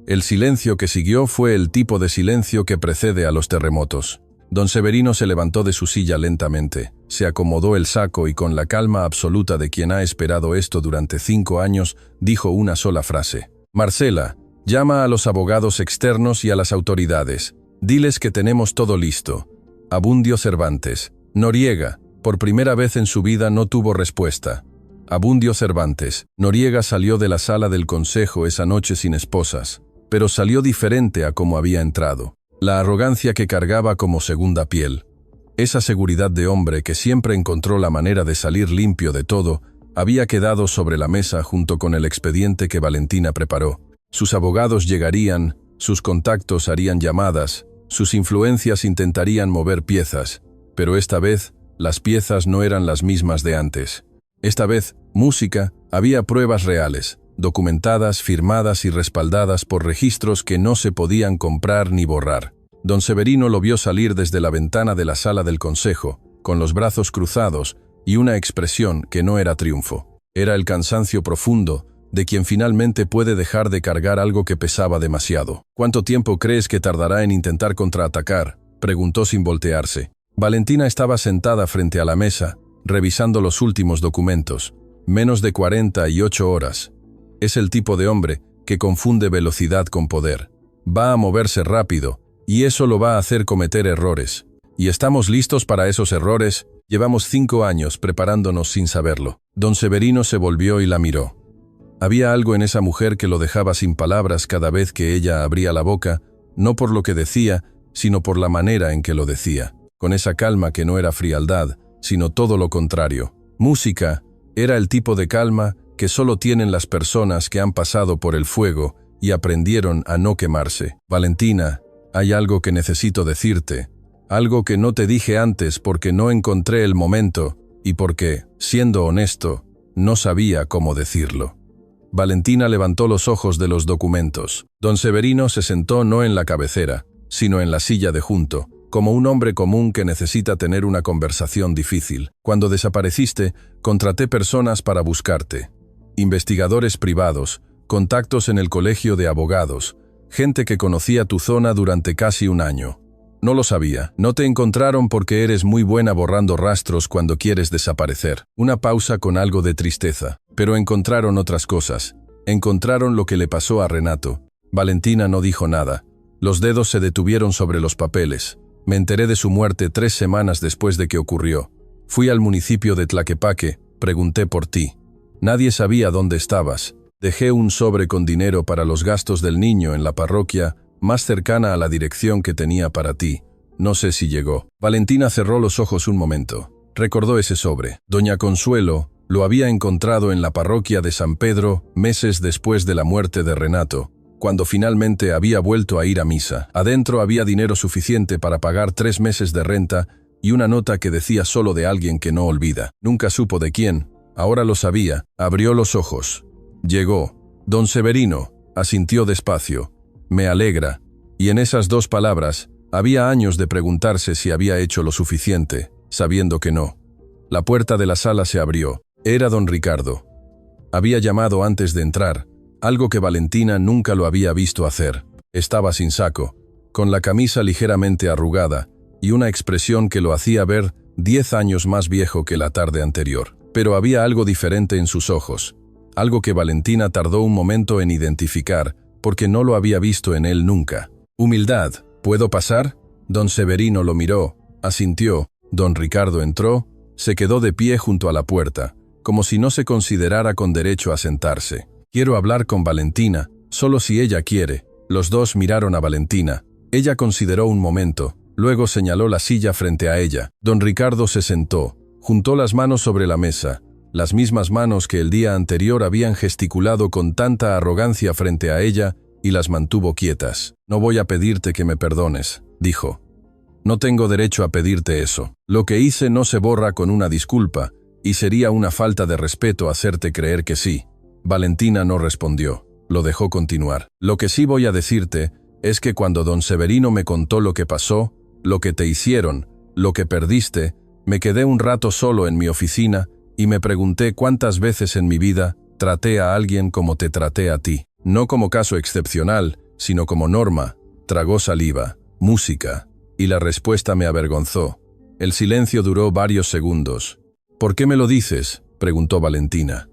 El silencio que siguió fue el tipo de silencio que precede a los terremotos. Don Severino se levantó de su silla lentamente, se acomodó el saco y con la calma absoluta de quien ha esperado esto durante 5 años, dijo una sola frase. Marcela, llama a los abogados externos y a las autoridades. Diles que tenemos todo listo. Abundio Cervantes. Noriega, por primera vez en su vida no tuvo respuesta. Abundio Cervantes. Noriega salió de la sala del consejo esa noche sin esposas, pero salió diferente a como había entrado. La arrogancia que cargaba como segunda piel, esa seguridad de hombre que siempre encontró la manera de salir limpio de todo, había quedado sobre la mesa junto con el expediente que Valentina preparó. Sus abogados llegarían, sus contactos harían llamadas, sus influencias intentarían mover piezas, pero esta vez las piezas no eran las mismas de antes. Esta vez, música, había pruebas reales, documentadas, firmadas y respaldadas por registros que no se podían comprar ni borrar. Don Severino lo vio salir desde la ventana de la sala del consejo, con los brazos cruzados y una expresión que no era triunfo. Era el cansancio profundo de quien finalmente puede dejar de cargar algo que pesaba demasiado. ¿Cuánto tiempo crees que tardará en intentar contraatacar?, preguntó sin voltearse. Valentina estaba sentada frente a la mesa, revisando los últimos documentos. Menos de 48 horas. Es el tipo de hombre que confunde velocidad con poder. Va a moverse rápido, y eso lo va a hacer cometer errores. Y estamos listos para esos errores. Llevamos 5 años preparándonos sin saberlo. Don Severino se volvió y la miró. Había algo en esa mujer que lo dejaba sin palabras cada vez que ella abría la boca, no por lo que decía, sino por la manera en que lo decía, con esa calma que no era frialdad, sino todo lo contrario. Música era el tipo de calma que solo tienen las personas que han pasado por el fuego y aprendieron a no quemarse. Valentina, hay algo que necesito decirte, algo que no te dije antes porque no encontré el momento, y porque, siendo honesto, no sabía cómo decirlo. Valentina levantó los ojos de los documentos. Don Severino se sentó no en la cabecera, sino en la silla de junto, como un hombre común que necesita tener una conversación difícil. Cuando desapareciste, contraté personas para buscarte. Investigadores privados, contactos en el colegio de abogados, gente que conocía tu zona durante casi un año. No lo sabía. No te encontraron porque eres muy buena borrando rastros cuando quieres desaparecer. Una pausa con algo de tristeza. Pero encontraron otras cosas. Encontraron lo que le pasó a Renato. Valentina no dijo nada. Los dedos se detuvieron sobre los papeles. Me enteré de su muerte 3 semanas después de que ocurrió. Fui al municipio de Tlaquepaque, pregunté por ti. Nadie sabía dónde estabas. Dejé un sobre con dinero para los gastos del niño en la parroquia, más cercana a la dirección que tenía para ti. No sé si llegó. Valentina cerró los ojos un momento. Recordó ese sobre. Doña Consuelo lo había encontrado en la parroquia de San Pedro meses después de la muerte de Renato, cuando finalmente había vuelto a ir a misa. Adentro había dinero suficiente para pagar 3 meses de renta y una nota que decía solo de alguien que no olvida. Nunca supo de quién. Ahora lo sabía. Abrió los ojos. Llegó. Don Severino, asintió despacio. Me alegra. Y en esas 2 palabras, había años de preguntarse si había hecho lo suficiente, sabiendo que no. La puerta de la sala se abrió. Era don Ricardo. Había llamado antes de entrar, algo que Valentina nunca lo había visto hacer. Estaba sin saco, con la camisa ligeramente arrugada y una expresión que lo hacía ver 10 años más viejo que la tarde anterior. Pero había algo diferente en sus ojos, algo que Valentina tardó un momento en identificar, porque no lo había visto en él nunca. Humildad. ¿Puedo pasar? Don Severino lo miró, asintió. Don Ricardo entró, se quedó de pie junto a la puerta, como si no se considerara con derecho a sentarse. Quiero hablar con Valentina, solo si ella quiere. Los dos miraron a Valentina. Ella consideró un momento, luego señaló la silla frente a ella. Don Ricardo se sentó, juntó las manos sobre la mesa, las mismas manos que el día anterior habían gesticulado con tanta arrogancia frente a ella, y las mantuvo quietas. No voy a pedirte que me perdones, dijo. No tengo derecho a pedirte eso. Lo que hice no se borra con una disculpa, y sería una falta de respeto hacerte creer que sí. Valentina no respondió. Lo dejó continuar. Lo que sí voy a decirte es que cuando don Severino me contó lo que pasó, lo que te hicieron, lo que perdiste, me quedé un rato solo en mi oficina y me pregunté cuántas veces en mi vida traté a alguien como te traté a ti. No como caso excepcional, sino como norma. Tragó saliva, música, y la respuesta me avergonzó. El silencio duró varios segundos. ¿Por qué me lo dices?, preguntó Valentina.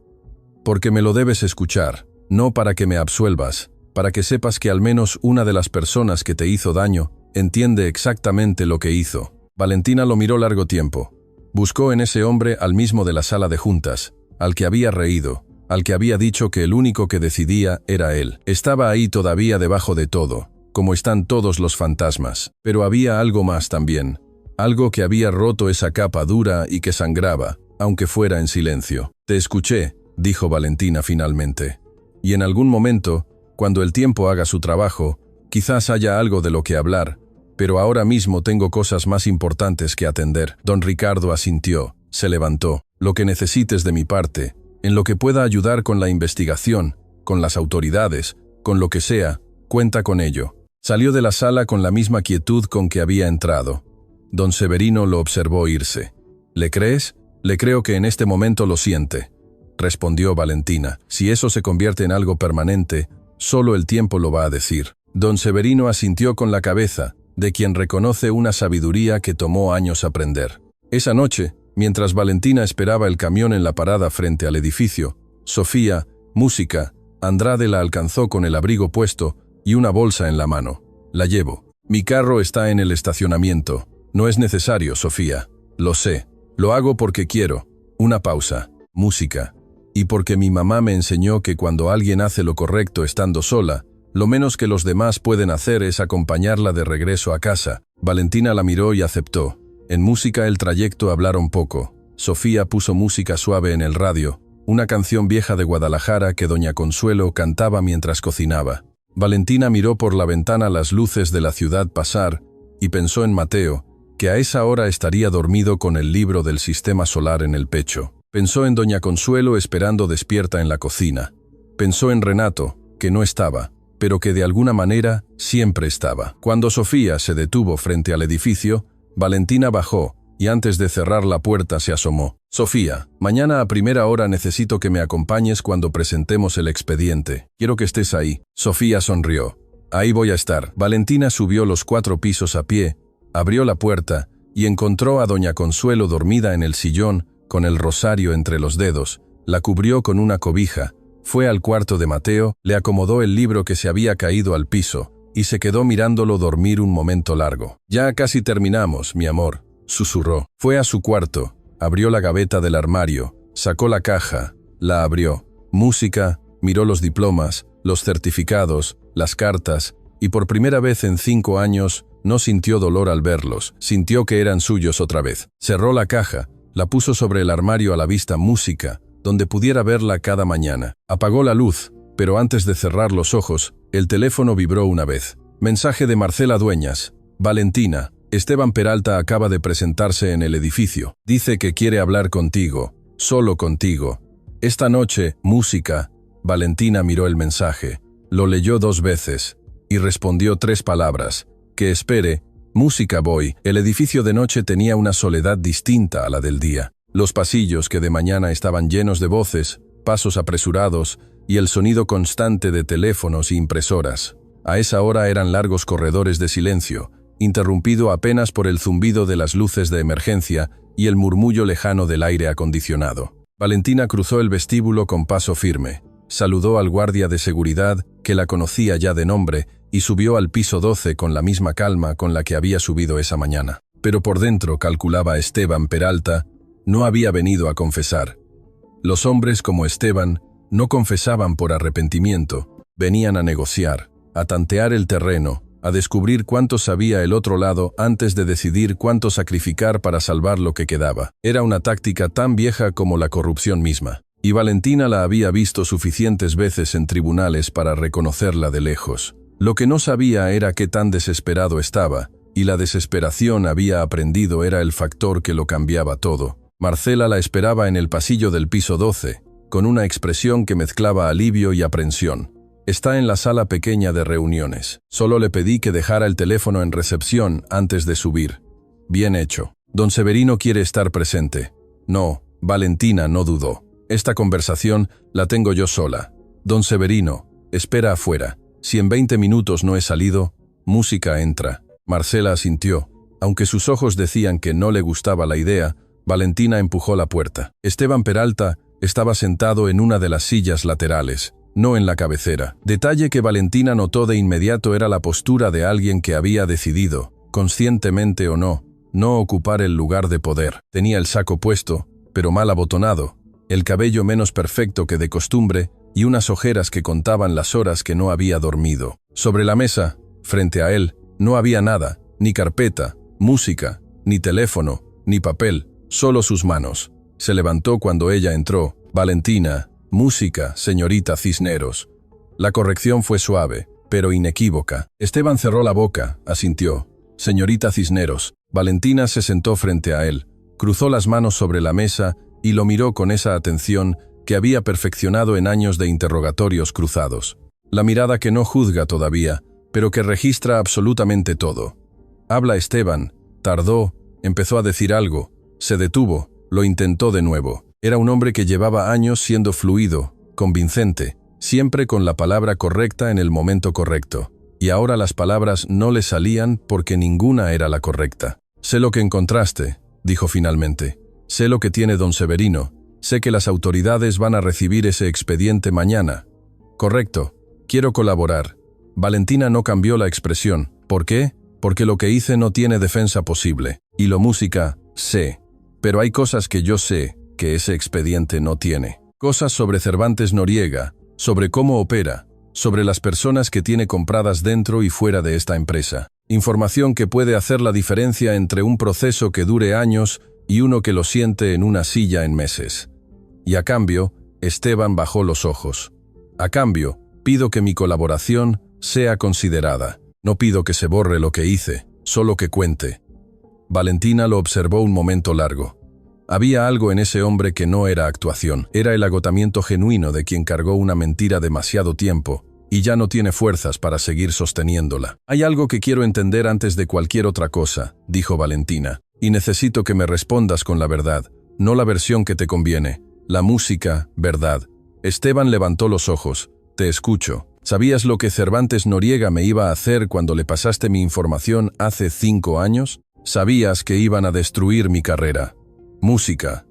Porque me lo debes escuchar, no para que me absuelvas, para que sepas que al menos una de las personas que te hizo daño entiende exactamente lo que hizo. Valentina lo miró largo tiempo. Buscó en ese hombre al mismo de la sala de juntas, al que había reído, al que había dicho que el único que decidía era él. Estaba ahí todavía debajo de todo, como están todos los fantasmas. Pero había algo más también, algo que había roto esa capa dura y que sangraba, aunque fuera en silencio. Te escuché, dijo Valentina finalmente. Y en algún momento, cuando el tiempo haga su trabajo, quizás haya algo de lo que hablar, pero ahora mismo tengo cosas más importantes que atender. Don Ricardo asintió, se levantó. Lo que necesites de mi parte, en lo que pueda ayudar con la investigación, con las autoridades, con lo que sea, cuenta con ello. Salió de la sala con la misma quietud con que había entrado. Don Severino lo observó irse. ¿Le crees? Le creo que en este momento lo siente, respondió Valentina. Si eso se convierte en algo permanente, solo el tiempo lo va a decir. Don Severino asintió con la cabeza, de quien reconoce una sabiduría que tomó años aprender. Esa noche, mientras Valentina esperaba el camión en la parada frente al edificio, Sofía, música, Andrade la alcanzó con el abrigo puesto y una bolsa en la mano. La llevo. Mi carro está en el estacionamiento. No es necesario, Sofía. Lo sé. Lo hago porque quiero. Una pausa. Música. Y porque mi mamá me enseñó que cuando alguien hace lo correcto estando sola, lo menos que los demás pueden hacer es acompañarla de regreso a casa. Valentina la miró y aceptó. En música el trayecto hablaron poco. Sofía puso música suave en el radio, una canción vieja de Guadalajara que doña Consuelo cantaba mientras cocinaba. Valentina miró por la ventana las luces de la ciudad pasar y pensó en Mateo, que a esa hora estaría dormido con el libro del sistema solar en el pecho. Pensó en doña Consuelo esperando despierta en la cocina. Pensó en Renato, que no estaba, pero que de alguna manera siempre estaba. Cuando Sofía se detuvo frente al edificio, Valentina bajó y antes de cerrar la puerta se asomó. «Sofía, mañana a primera hora necesito que me acompañes cuando presentemos el expediente. Quiero que estés ahí». Sofía sonrió. «Ahí voy a estar». Valentina subió los 4 pisos a pie, abrió la puerta y encontró a doña Consuelo dormida en el sillón, con el rosario entre los dedos. La cubrió con una cobija. Fue al cuarto de Mateo, le acomodó el libro que se había caído al piso y se quedó mirándolo dormir un momento largo. «Ya casi terminamos, mi amor», susurró. Fue a su cuarto, abrió la gaveta del armario, sacó la caja, la abrió. Música, miró los diplomas, los certificados, las cartas, y por primera vez en 5 años no sintió dolor al verlos, sintió que eran suyos otra vez. Cerró la caja, la puso sobre el armario a la vista música, donde pudiera verla cada mañana. Apagó la luz, pero antes de cerrar los ojos, el teléfono vibró una vez. Mensaje de Marcela Dueñas. «Valentina, Esteban Peralta acaba de presentarse en el edificio. Dice que quiere hablar contigo, solo contigo. Esta noche, música». Valentina miró el mensaje, lo leyó 2 veces y respondió 3 palabras. «Que espere, música voy». El edificio de noche tenía una soledad distinta a la del día. Los pasillos que de mañana estaban llenos de voces, pasos apresurados y el sonido constante de teléfonos e impresoras. A esa hora eran largos corredores de silencio, interrumpido apenas por el zumbido de las luces de emergencia y el murmullo lejano del aire acondicionado. Valentina cruzó el vestíbulo con paso firme, saludó al guardia de seguridad, que la conocía ya de nombre, y subió al piso 12 con la misma calma con la que había subido esa mañana. Pero por dentro, calculaba Esteban Peralta, no había venido a confesar. Los hombres como Esteban no confesaban por arrepentimiento, venían a negociar, a tantear el terreno, a descubrir cuánto sabía el otro lado antes de decidir cuánto sacrificar para salvar lo que quedaba. Era una táctica tan vieja como la corrupción misma, y Valentina la había visto suficientes veces en tribunales para reconocerla de lejos. Lo que no sabía era qué tan desesperado estaba, y la desesperación, había aprendido, era el factor que lo cambiaba todo. Marcela la esperaba en el pasillo del piso 12, con una expresión que mezclaba alivio y aprensión. «Está en la sala pequeña de reuniones. Solo le pedí que dejara el teléfono en recepción antes de subir». «Bien hecho. Don Severino quiere estar presente». «No». Valentina no dudó. «Esta conversación la tengo yo sola. Don Severino, espera afuera. Si en 20 minutos no he salido, música entra». Marcela asintió. Aunque sus ojos decían que no le gustaba la idea, Valentina empujó la puerta. Esteban Peralta estaba sentado en una de las sillas laterales, no en la cabecera. Detalle que Valentina notó de inmediato era la postura de alguien que había decidido, conscientemente o no ocupar el lugar de poder. Tenía el saco puesto, pero mal abotonado, el cabello menos perfecto que de costumbre y unas ojeras que contaban las horas que no había dormido. Sobre la mesa, frente a él, no había nada, ni carpeta, música, ni teléfono, ni papel, solo sus manos. Se levantó cuando ella entró. «Valentina, música, señorita Cisneros». La corrección fue suave, pero inequívoca. Esteban cerró la boca, asintió. «Señorita Cisneros». Valentina se sentó frente a él, cruzó las manos sobre la mesa y lo miró con esa atención que había perfeccionado en años de interrogatorios cruzados. La mirada que no juzga todavía, pero que registra absolutamente todo. «Habla Esteban». Tardó, empezó a decir algo, se detuvo, lo intentó de nuevo. Era un hombre que llevaba años siendo fluido, convincente, siempre con la palabra correcta en el momento correcto. Y ahora las palabras no le salían porque ninguna era la correcta. «Sé lo que encontraste», dijo finalmente. «Sé lo que tiene don Severino. Sé que las autoridades van a recibir ese expediente mañana». «Correcto. Quiero colaborar». Valentina no cambió la expresión. «¿Por qué? Porque lo que hice no tiene defensa posible. Y lo música, sé. Pero hay cosas que yo sé que ese expediente no tiene. Cosas sobre Cervantes Noriega, sobre cómo opera, sobre las personas que tiene compradas dentro y fuera de esta empresa. Información que puede hacer la diferencia entre un proceso que dure años y uno que lo siente en una silla en meses. Y a cambio, Esteban bajó los ojos. A cambio, pido que mi colaboración sea considerada. No pido que se borre lo que hice, solo que cuente. Valentina lo observó un momento largo. Había algo en ese hombre que no era actuación, era el agotamiento genuino de quien cargó una mentira demasiado tiempo y ya no tiene fuerzas para seguir sosteniéndola. Hay algo que quiero entender antes de cualquier otra cosa, dijo Valentina, y necesito que me respondas con la verdad, no la versión que te conviene. La música, verdad. Esteban levantó los ojos. Te escucho. ¿Sabías lo que Cervantes Noriega me iba a hacer cuando le pasaste mi información hace 5 años? Sabías que iban a destruir mi carrera. Música.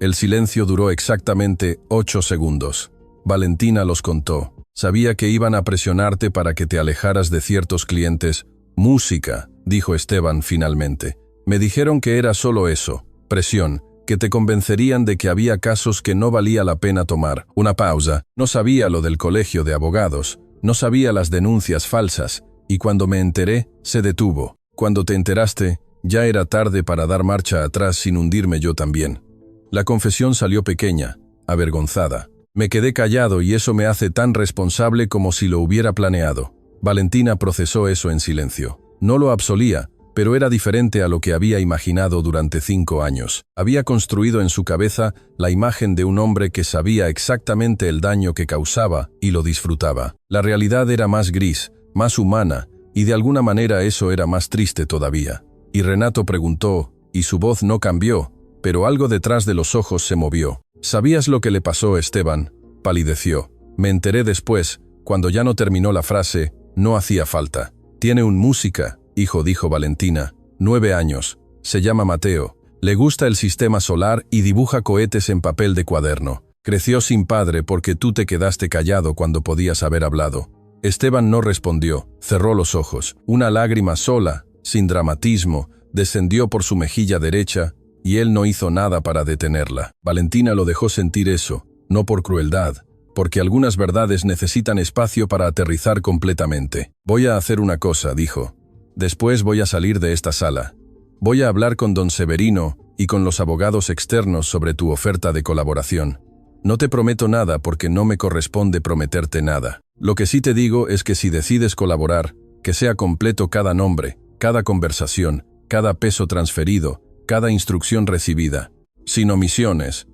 El silencio duró exactamente 8 segundos. Valentina los contó. Sabía que iban a presionarte para que te alejaras de ciertos clientes. Música, dijo Esteban finalmente. Me dijeron que era solo eso, presión, que te convencerían de que había casos que no valía la pena tomar. Una pausa. No sabía lo del colegio de abogados, no sabía las denuncias falsas, y cuando me enteré, se detuvo. Cuando te enteraste, ya era tarde para dar marcha atrás sin hundirme yo también. La confesión salió pequeña, avergonzada. Me quedé callado y eso me hace tan responsable como si lo hubiera planeado. Valentina procesó eso en silencio. No lo absolía, pero era diferente a lo que había imaginado durante 5 años. Había construido en su cabeza la imagen de un hombre que sabía exactamente el daño que causaba y lo disfrutaba. La realidad era más gris, más humana, y de alguna manera eso era más triste todavía. Y Renato preguntó, y su voz no cambió, pero algo detrás de los ojos se movió. ¿Sabías lo que le pasó, Esteban? Palideció. Me enteré después, cuando ya no terminó la frase, no hacía falta. Tiene un música, hijo, dijo Valentina, 9 años, se llama Mateo, le gusta el sistema solar y dibuja cohetes en papel de cuaderno. Creció sin padre porque tú te quedaste callado cuando podías haber hablado. Esteban no respondió, cerró los ojos. Una lágrima sola, sin dramatismo, descendió por su mejilla derecha, y él no hizo nada para detenerla. Valentina lo dejó sentir eso, no por crueldad, porque algunas verdades necesitan espacio para aterrizar completamente. Voy a hacer una cosa, dijo. Después voy a salir de esta sala. Voy a hablar con don Severino y con los abogados externos sobre tu oferta de colaboración. No te prometo nada porque no me corresponde prometerte nada. Lo que sí te digo es que si decides colaborar, que sea completo cada nombre, cada conversación, cada peso transferido, cada instrucción recibida. Sin omisiones,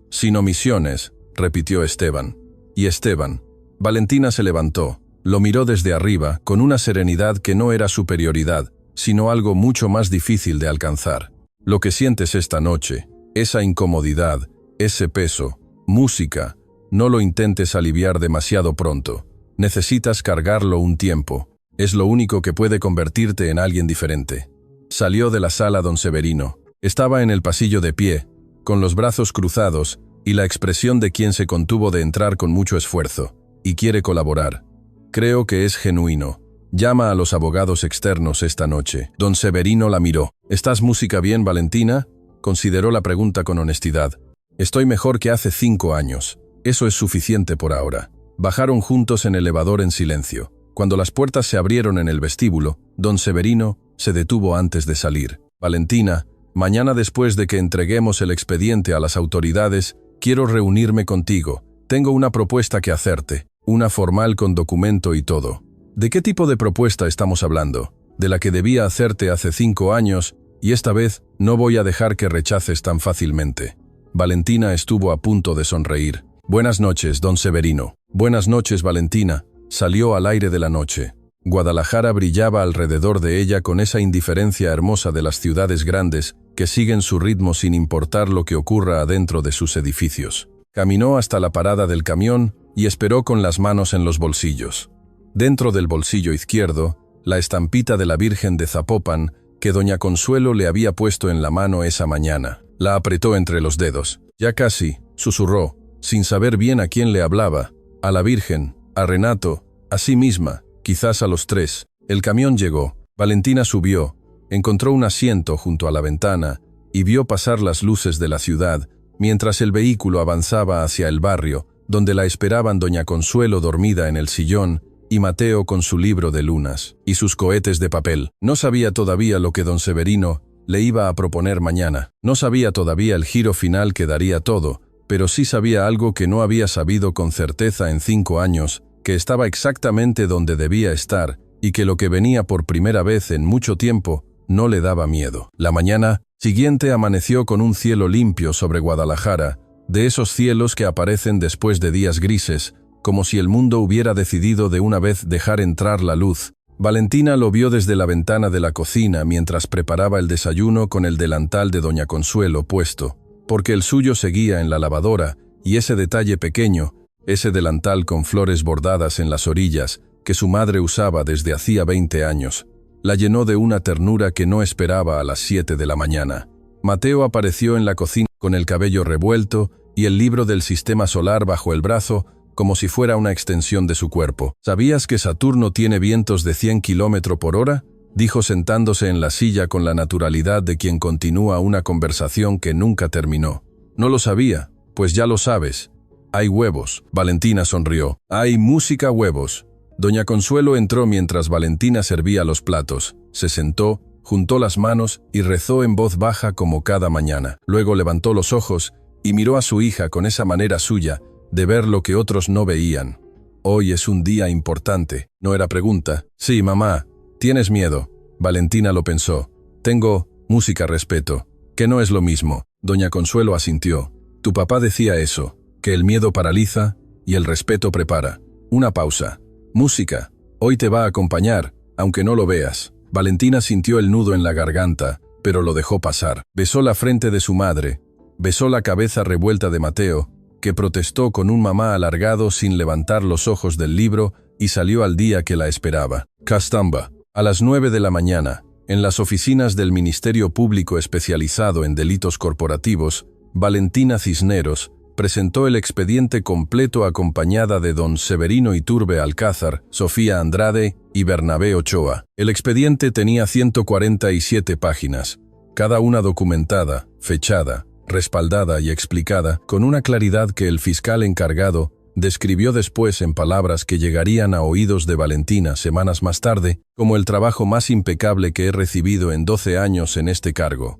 repitió Esteban. Y Esteban. Valentina se levantó, lo miró desde arriba con una serenidad que no era superioridad, sino algo mucho más difícil de alcanzar. Lo que sientes esta noche, esa incomodidad, ese peso, música, no lo intentes aliviar demasiado pronto. Necesitas cargarlo un tiempo. Es lo único que puede convertirte en alguien diferente. Salió de la sala don Severino. Estaba en el pasillo de pie, con los brazos cruzados y la expresión de quien se contuvo de entrar con mucho esfuerzo, y quiere colaborar. Creo que es genuino. Llama a los abogados externos esta noche. Don Severino la miró. ¿Estás música bien, Valentina? Consideró la pregunta con honestidad. Estoy mejor que hace 5 años. Eso es suficiente por ahora. Bajaron juntos en el elevador en silencio. Cuando las puertas se abrieron en el vestíbulo, don Severino se detuvo antes de salir. Valentina, mañana después de que entreguemos el expediente a las autoridades, quiero reunirme contigo. Tengo una propuesta que hacerte, una formal con documento y todo. ¿De qué tipo de propuesta estamos hablando? De la que debía hacerte hace 5 años, y esta vez no voy a dejar que rechaces tan fácilmente. Valentina estuvo a punto de sonreír. Buenas noches, don Severino. Buenas noches, Valentina. Salió al aire de la noche. Guadalajara brillaba alrededor de ella con esa indiferencia hermosa de las ciudades grandes que siguen su ritmo sin importar lo que ocurra adentro de sus edificios. Caminó hasta la parada del camión y esperó con las manos en los bolsillos. Dentro del bolsillo izquierdo, la estampita de la Virgen de Zapopan que doña Consuelo le había puesto en la mano esa mañana. La apretó entre los dedos. Ya casi, susurró, sin saber bien a quién le hablaba. A la Virgen, a Renato, a sí misma, quizás a los 3. El camión llegó. Valentina subió, encontró un asiento junto a la ventana y vio pasar las luces de la ciudad mientras el vehículo avanzaba hacia el barrio, donde la esperaban doña Consuelo dormida en el sillón y Mateo con su libro de lunas y sus cohetes de papel. No sabía todavía lo que don Severino le iba a proponer mañana. No sabía todavía el giro final que daría todo, pero sí sabía algo que no había sabido con certeza en 5 años, que estaba exactamente donde debía estar y que lo que venía por primera vez en mucho tiempo no le daba miedo. La mañana siguiente amaneció con un cielo limpio sobre Guadalajara, de esos cielos que aparecen después de días grises, como si el mundo hubiera decidido de una vez dejar entrar la luz. Valentina lo vio desde la ventana de la cocina mientras preparaba el desayuno con el delantal de doña Consuelo puesto, porque el suyo seguía en la lavadora, y ese detalle pequeño, ese delantal con flores bordadas en las orillas, que su madre usaba desde hacía 20 años, la llenó de una ternura que no esperaba a las 7 de la mañana. Mateo apareció en la cocina con el cabello revuelto y el libro del sistema solar bajo el brazo, como si fuera una extensión de su cuerpo. ¿Sabías que Saturno tiene vientos de 100 km por hora? Dijo sentándose en la silla con la naturalidad de quien continúa una conversación que nunca terminó. No lo sabía, pues ya lo sabes. Hay huevos. Valentina sonrió. Hay música huevos. Doña Consuelo entró mientras Valentina servía los platos. Se sentó, juntó las manos y rezó en voz baja como cada mañana. Luego levantó los ojos y miró a su hija con esa manera suya de ver lo que otros no veían. Hoy es un día importante. ¿No era pregunta? Sí, mamá. ¿Tienes miedo? Valentina lo pensó. Tengo música respeto, que no es lo mismo. Doña Consuelo asintió. Tu papá decía eso, que el miedo paraliza y el respeto prepara. Una pausa. Música. Hoy te va a acompañar, aunque no lo veas. Valentina sintió el nudo en la garganta, pero lo dejó pasar. Besó la frente de su madre. Besó la cabeza revuelta de Mateo, que protestó con un mamá alargado sin levantar los ojos del libro y salió al día que la esperaba. Castamba. A las 9 de la mañana, en las oficinas del Ministerio Público especializado en delitos corporativos, Valentina Cisneros presentó el expediente completo acompañada de don Severino Iturbe Alcázar, Sofía Andrade y Bernabé Ochoa. El expediente tenía 147 páginas, cada una documentada, fechada, respaldada y explicada con una claridad que el fiscal encargado describió después en palabras que llegarían a oídos de Valentina semanas más tarde como el trabajo más impecable que he recibido en 12 años en este cargo.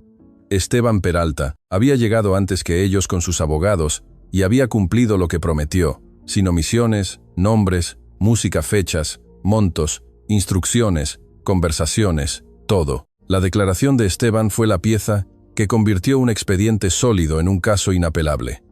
Esteban Peralta había llegado antes que ellos con sus abogados y había cumplido lo que prometió, sin omisiones, nombres, música, fechas, montos, instrucciones, conversaciones, todo. La declaración de Esteban fue la pieza que convirtió un expediente sólido en un caso inapelable.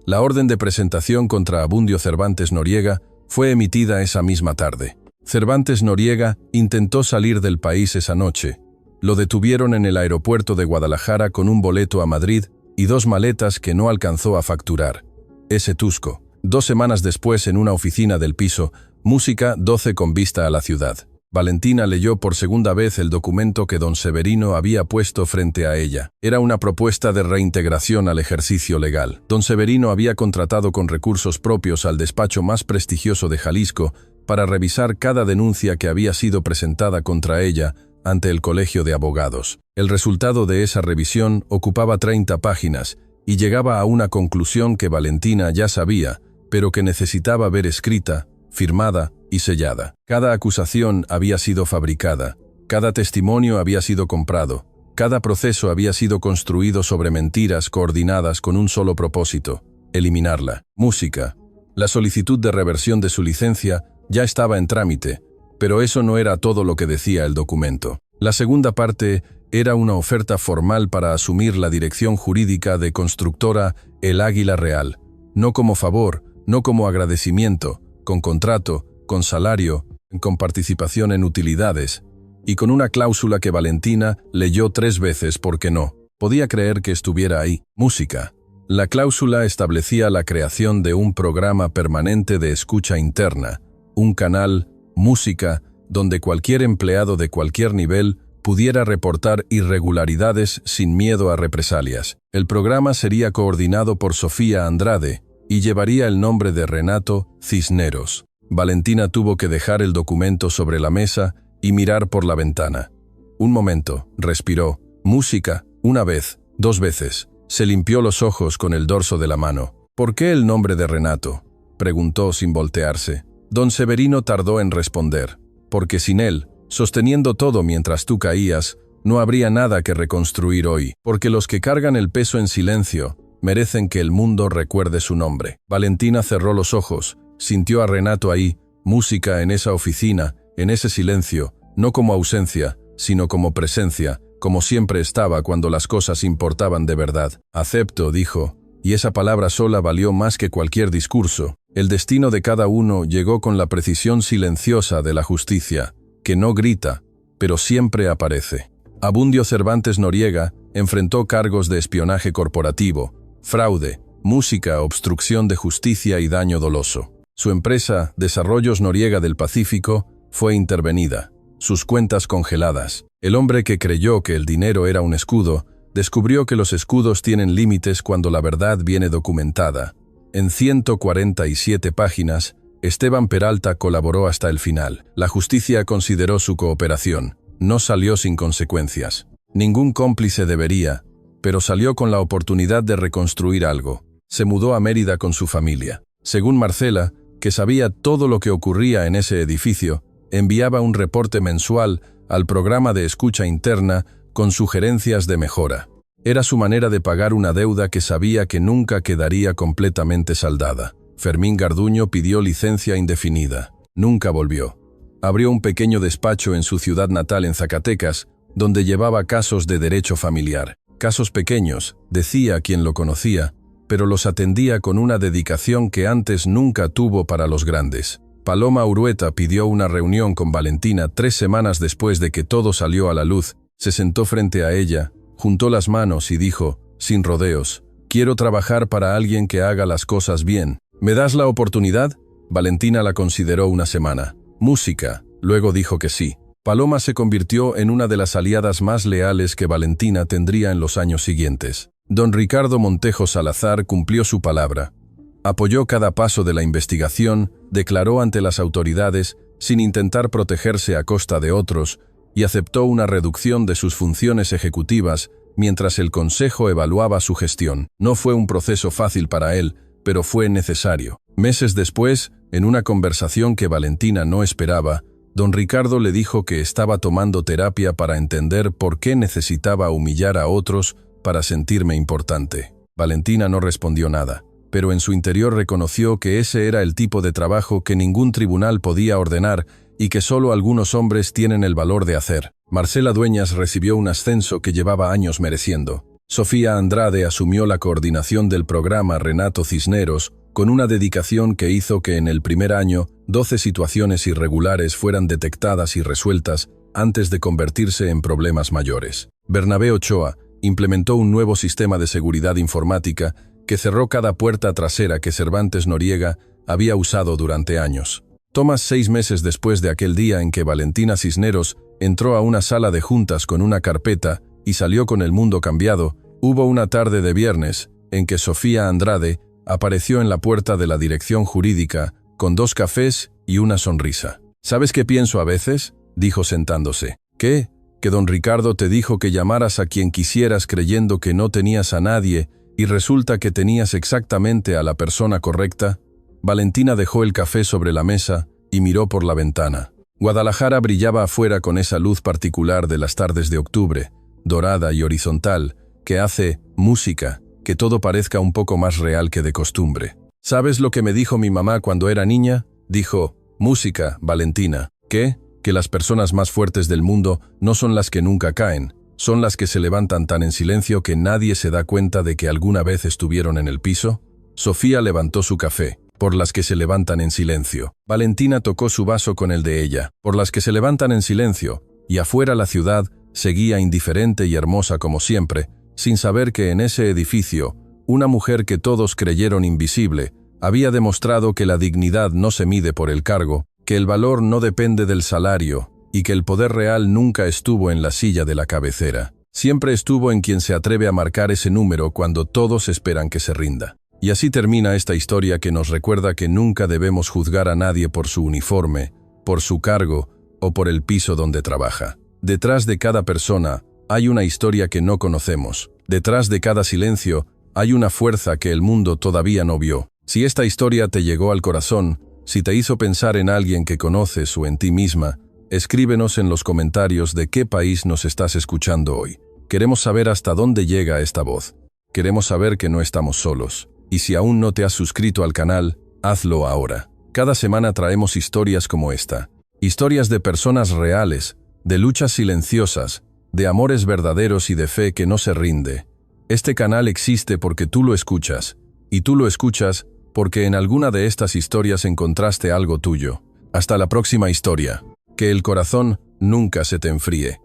La orden de presentación contra Abundio Cervantes Noriega fue emitida esa misma tarde. Cervantes Noriega intentó salir del país esa noche. Lo detuvieron en el aeropuerto de Guadalajara con un boleto a Madrid y 2 maletas que no alcanzó a facturar. Ese tusco. 2 semanas después, en una oficina del piso, Música 12 con vista a la ciudad. Valentina leyó por segunda vez el documento que don Severino había puesto frente a ella. Era una propuesta de reintegración al ejercicio legal. Don Severino había contratado con recursos propios al despacho más prestigioso de Jalisco para revisar cada denuncia que había sido presentada contra ella ante el Colegio de Abogados. El resultado de esa revisión ocupaba 30 páginas y llegaba a una conclusión que Valentina ya sabía, pero que necesitaba ver escrita, firmada y sellada. Cada acusación había sido fabricada, cada testimonio había sido comprado, cada proceso había sido construido sobre mentiras coordinadas con un solo propósito: eliminarla. Música. La solicitud de reversión de su licencia ya estaba en trámite, pero eso no era todo lo que decía el documento. La segunda parte era una oferta formal para asumir la dirección jurídica de constructora El Águila Real, no como favor, no como agradecimiento, con contrato, con salario, con participación en utilidades, y con una cláusula que Valentina leyó 3 veces porque no podía creer que estuviera ahí. Música. La cláusula establecía la creación de un programa permanente de escucha interna, un canal, Música, donde cualquier empleado de cualquier nivel pudiera reportar irregularidades sin miedo a represalias. El programa sería coordinado por Sofía Andrade y llevaría el nombre de Renato Cisneros. Valentina tuvo que dejar el documento sobre la mesa y mirar por la ventana. Un momento, respiró. Música, 1 vez, 2 veces. Se limpió los ojos con el dorso de la mano. ¿Por qué el nombre de Renato?, preguntó sin voltearse. Don Severino tardó en responder. Porque sin él, sosteniendo todo mientras tú caías, no habría nada que reconstruir hoy. Porque los que cargan el peso en silencio merecen que el mundo recuerde su nombre. Valentina cerró los ojos, sintió a Renato ahí, Música en esa oficina, en ese silencio, no como ausencia, sino como presencia, como siempre estaba cuando las cosas importaban de verdad. Acepto, dijo, y esa palabra sola valió más que cualquier discurso. El destino de cada uno llegó con la precisión silenciosa de la justicia, que no grita, pero siempre aparece. Abundio Cervantes Noriega enfrentó cargos de espionaje corporativo, fraude, música, obstrucción de justicia y daño doloso. Su empresa, Desarrollos Noriega del Pacífico, fue intervenida, sus cuentas congeladas. El hombre que creyó que el dinero era un escudo, descubrió que los escudos tienen límites cuando la verdad viene documentada. En 147 páginas, Esteban Peralta colaboró hasta el final. La justicia consideró su cooperación. No salió sin consecuencias. Ningún cómplice debería, pero salió con la oportunidad de reconstruir algo. Se mudó a Mérida con su familia. Según Marcela, que sabía todo lo que ocurría en ese edificio, enviaba un reporte mensual al programa de escucha interna con sugerencias de mejora. Era su manera de pagar una deuda que sabía que nunca quedaría completamente saldada. Fermín Garduño pidió licencia indefinida. Nunca volvió. Abrió un pequeño despacho en su ciudad natal en Zacatecas, donde llevaba casos de derecho familiar. Casos pequeños, decía quien lo conocía, pero los atendía con una dedicación que antes nunca tuvo para los grandes. Paloma Urueta pidió una reunión con Valentina 3 semanas después de que todo salió a la luz. Se sentó frente a ella, juntó las manos y dijo, sin rodeos, «Quiero trabajar para alguien que haga las cosas bien. ¿Me das la oportunidad?» Valentina la consideró una semana. Música. Luego dijo que sí. Paloma se convirtió en una de las aliadas más leales que Valentina tendría en los años siguientes. Don Ricardo Montejo Salazar cumplió su palabra. Apoyó cada paso de la investigación, declaró ante las autoridades, sin intentar protegerse a costa de otros, y aceptó una reducción de sus funciones ejecutivas mientras el Consejo evaluaba su gestión. No fue un proceso fácil para él, pero fue necesario. Meses después, en una conversación que Valentina no esperaba, don Ricardo le dijo que estaba tomando terapia para entender por qué necesitaba humillar a otros para sentirme importante. Valentina no respondió nada, pero en su interior reconoció que ese era el tipo de trabajo que ningún tribunal podía ordenar y que solo algunos hombres tienen el valor de hacer. Marcela Dueñas recibió un ascenso que llevaba años mereciendo. Sofía Andrade asumió la coordinación del programa Renato Cisneros con una dedicación que hizo que en el primer año 12 situaciones irregulares fueran detectadas y resueltas antes de convertirse en problemas mayores. Bernabé Ochoa implementó un nuevo sistema de seguridad informática que cerró cada puerta trasera que Cervantes Noriega había usado durante años. Tomás, 6 meses después de aquel día en que Valentina Cisneros entró a una sala de juntas con una carpeta y salió con el mundo cambiado, hubo una tarde de viernes en que Sofía Andrade apareció en la puerta de la dirección jurídica con 2 cafés y una sonrisa. «¿Sabes qué pienso a veces?», dijo sentándose. «¿Qué? Que don Ricardo te dijo que llamaras a quien quisieras creyendo que no tenías a nadie y resulta que tenías exactamente a la persona correcta». Valentina dejó el café sobre la mesa y miró por la ventana. Guadalajara brillaba afuera con esa luz particular de las tardes de octubre, dorada y horizontal, que hace música, que todo parezca un poco más real que de costumbre. «¿Sabes lo que me dijo mi mamá cuando era niña?», dijo. «Música, Valentina. ¿Qué? Que las personas más fuertes del mundo no son las que nunca caen, son las que se levantan tan en silencio que nadie se da cuenta de que alguna vez estuvieron en el piso». Sofía levantó su café. «Por las que se levantan en silencio». Valentina tocó su vaso con el de ella. «Por las que se levantan en silencio». Y afuera la ciudad seguía indiferente y hermosa como siempre, sin saber que en ese edificio, una mujer que todos creyeron invisible, había demostrado que la dignidad no se mide por el cargo, que el valor no depende del salario, y que el poder real nunca estuvo en la silla de la cabecera. Siempre estuvo en quien se atreve a marcar ese número cuando todos esperan que se rinda. Y así termina esta historia que nos recuerda que nunca debemos juzgar a nadie por su uniforme, por su cargo o por el piso donde trabaja. Detrás de cada persona hay una historia que no conocemos. Detrás de cada silencio hay una fuerza que el mundo todavía no vio. Si esta historia te llegó al corazón, si te hizo pensar en alguien que conoces o en ti misma, escríbenos en los comentarios de qué país nos estás escuchando hoy. Queremos saber hasta dónde llega esta voz. Queremos saber que no estamos solos. Y si aún no te has suscrito al canal, hazlo ahora. Cada semana traemos historias como esta. Historias de personas reales, de luchas silenciosas, de amores verdaderos y de fe que no se rinde. Este canal existe porque tú lo escuchas, y tú lo escuchas porque en alguna de estas historias encontraste algo tuyo. Hasta la próxima historia. Que el corazón nunca se te enfríe.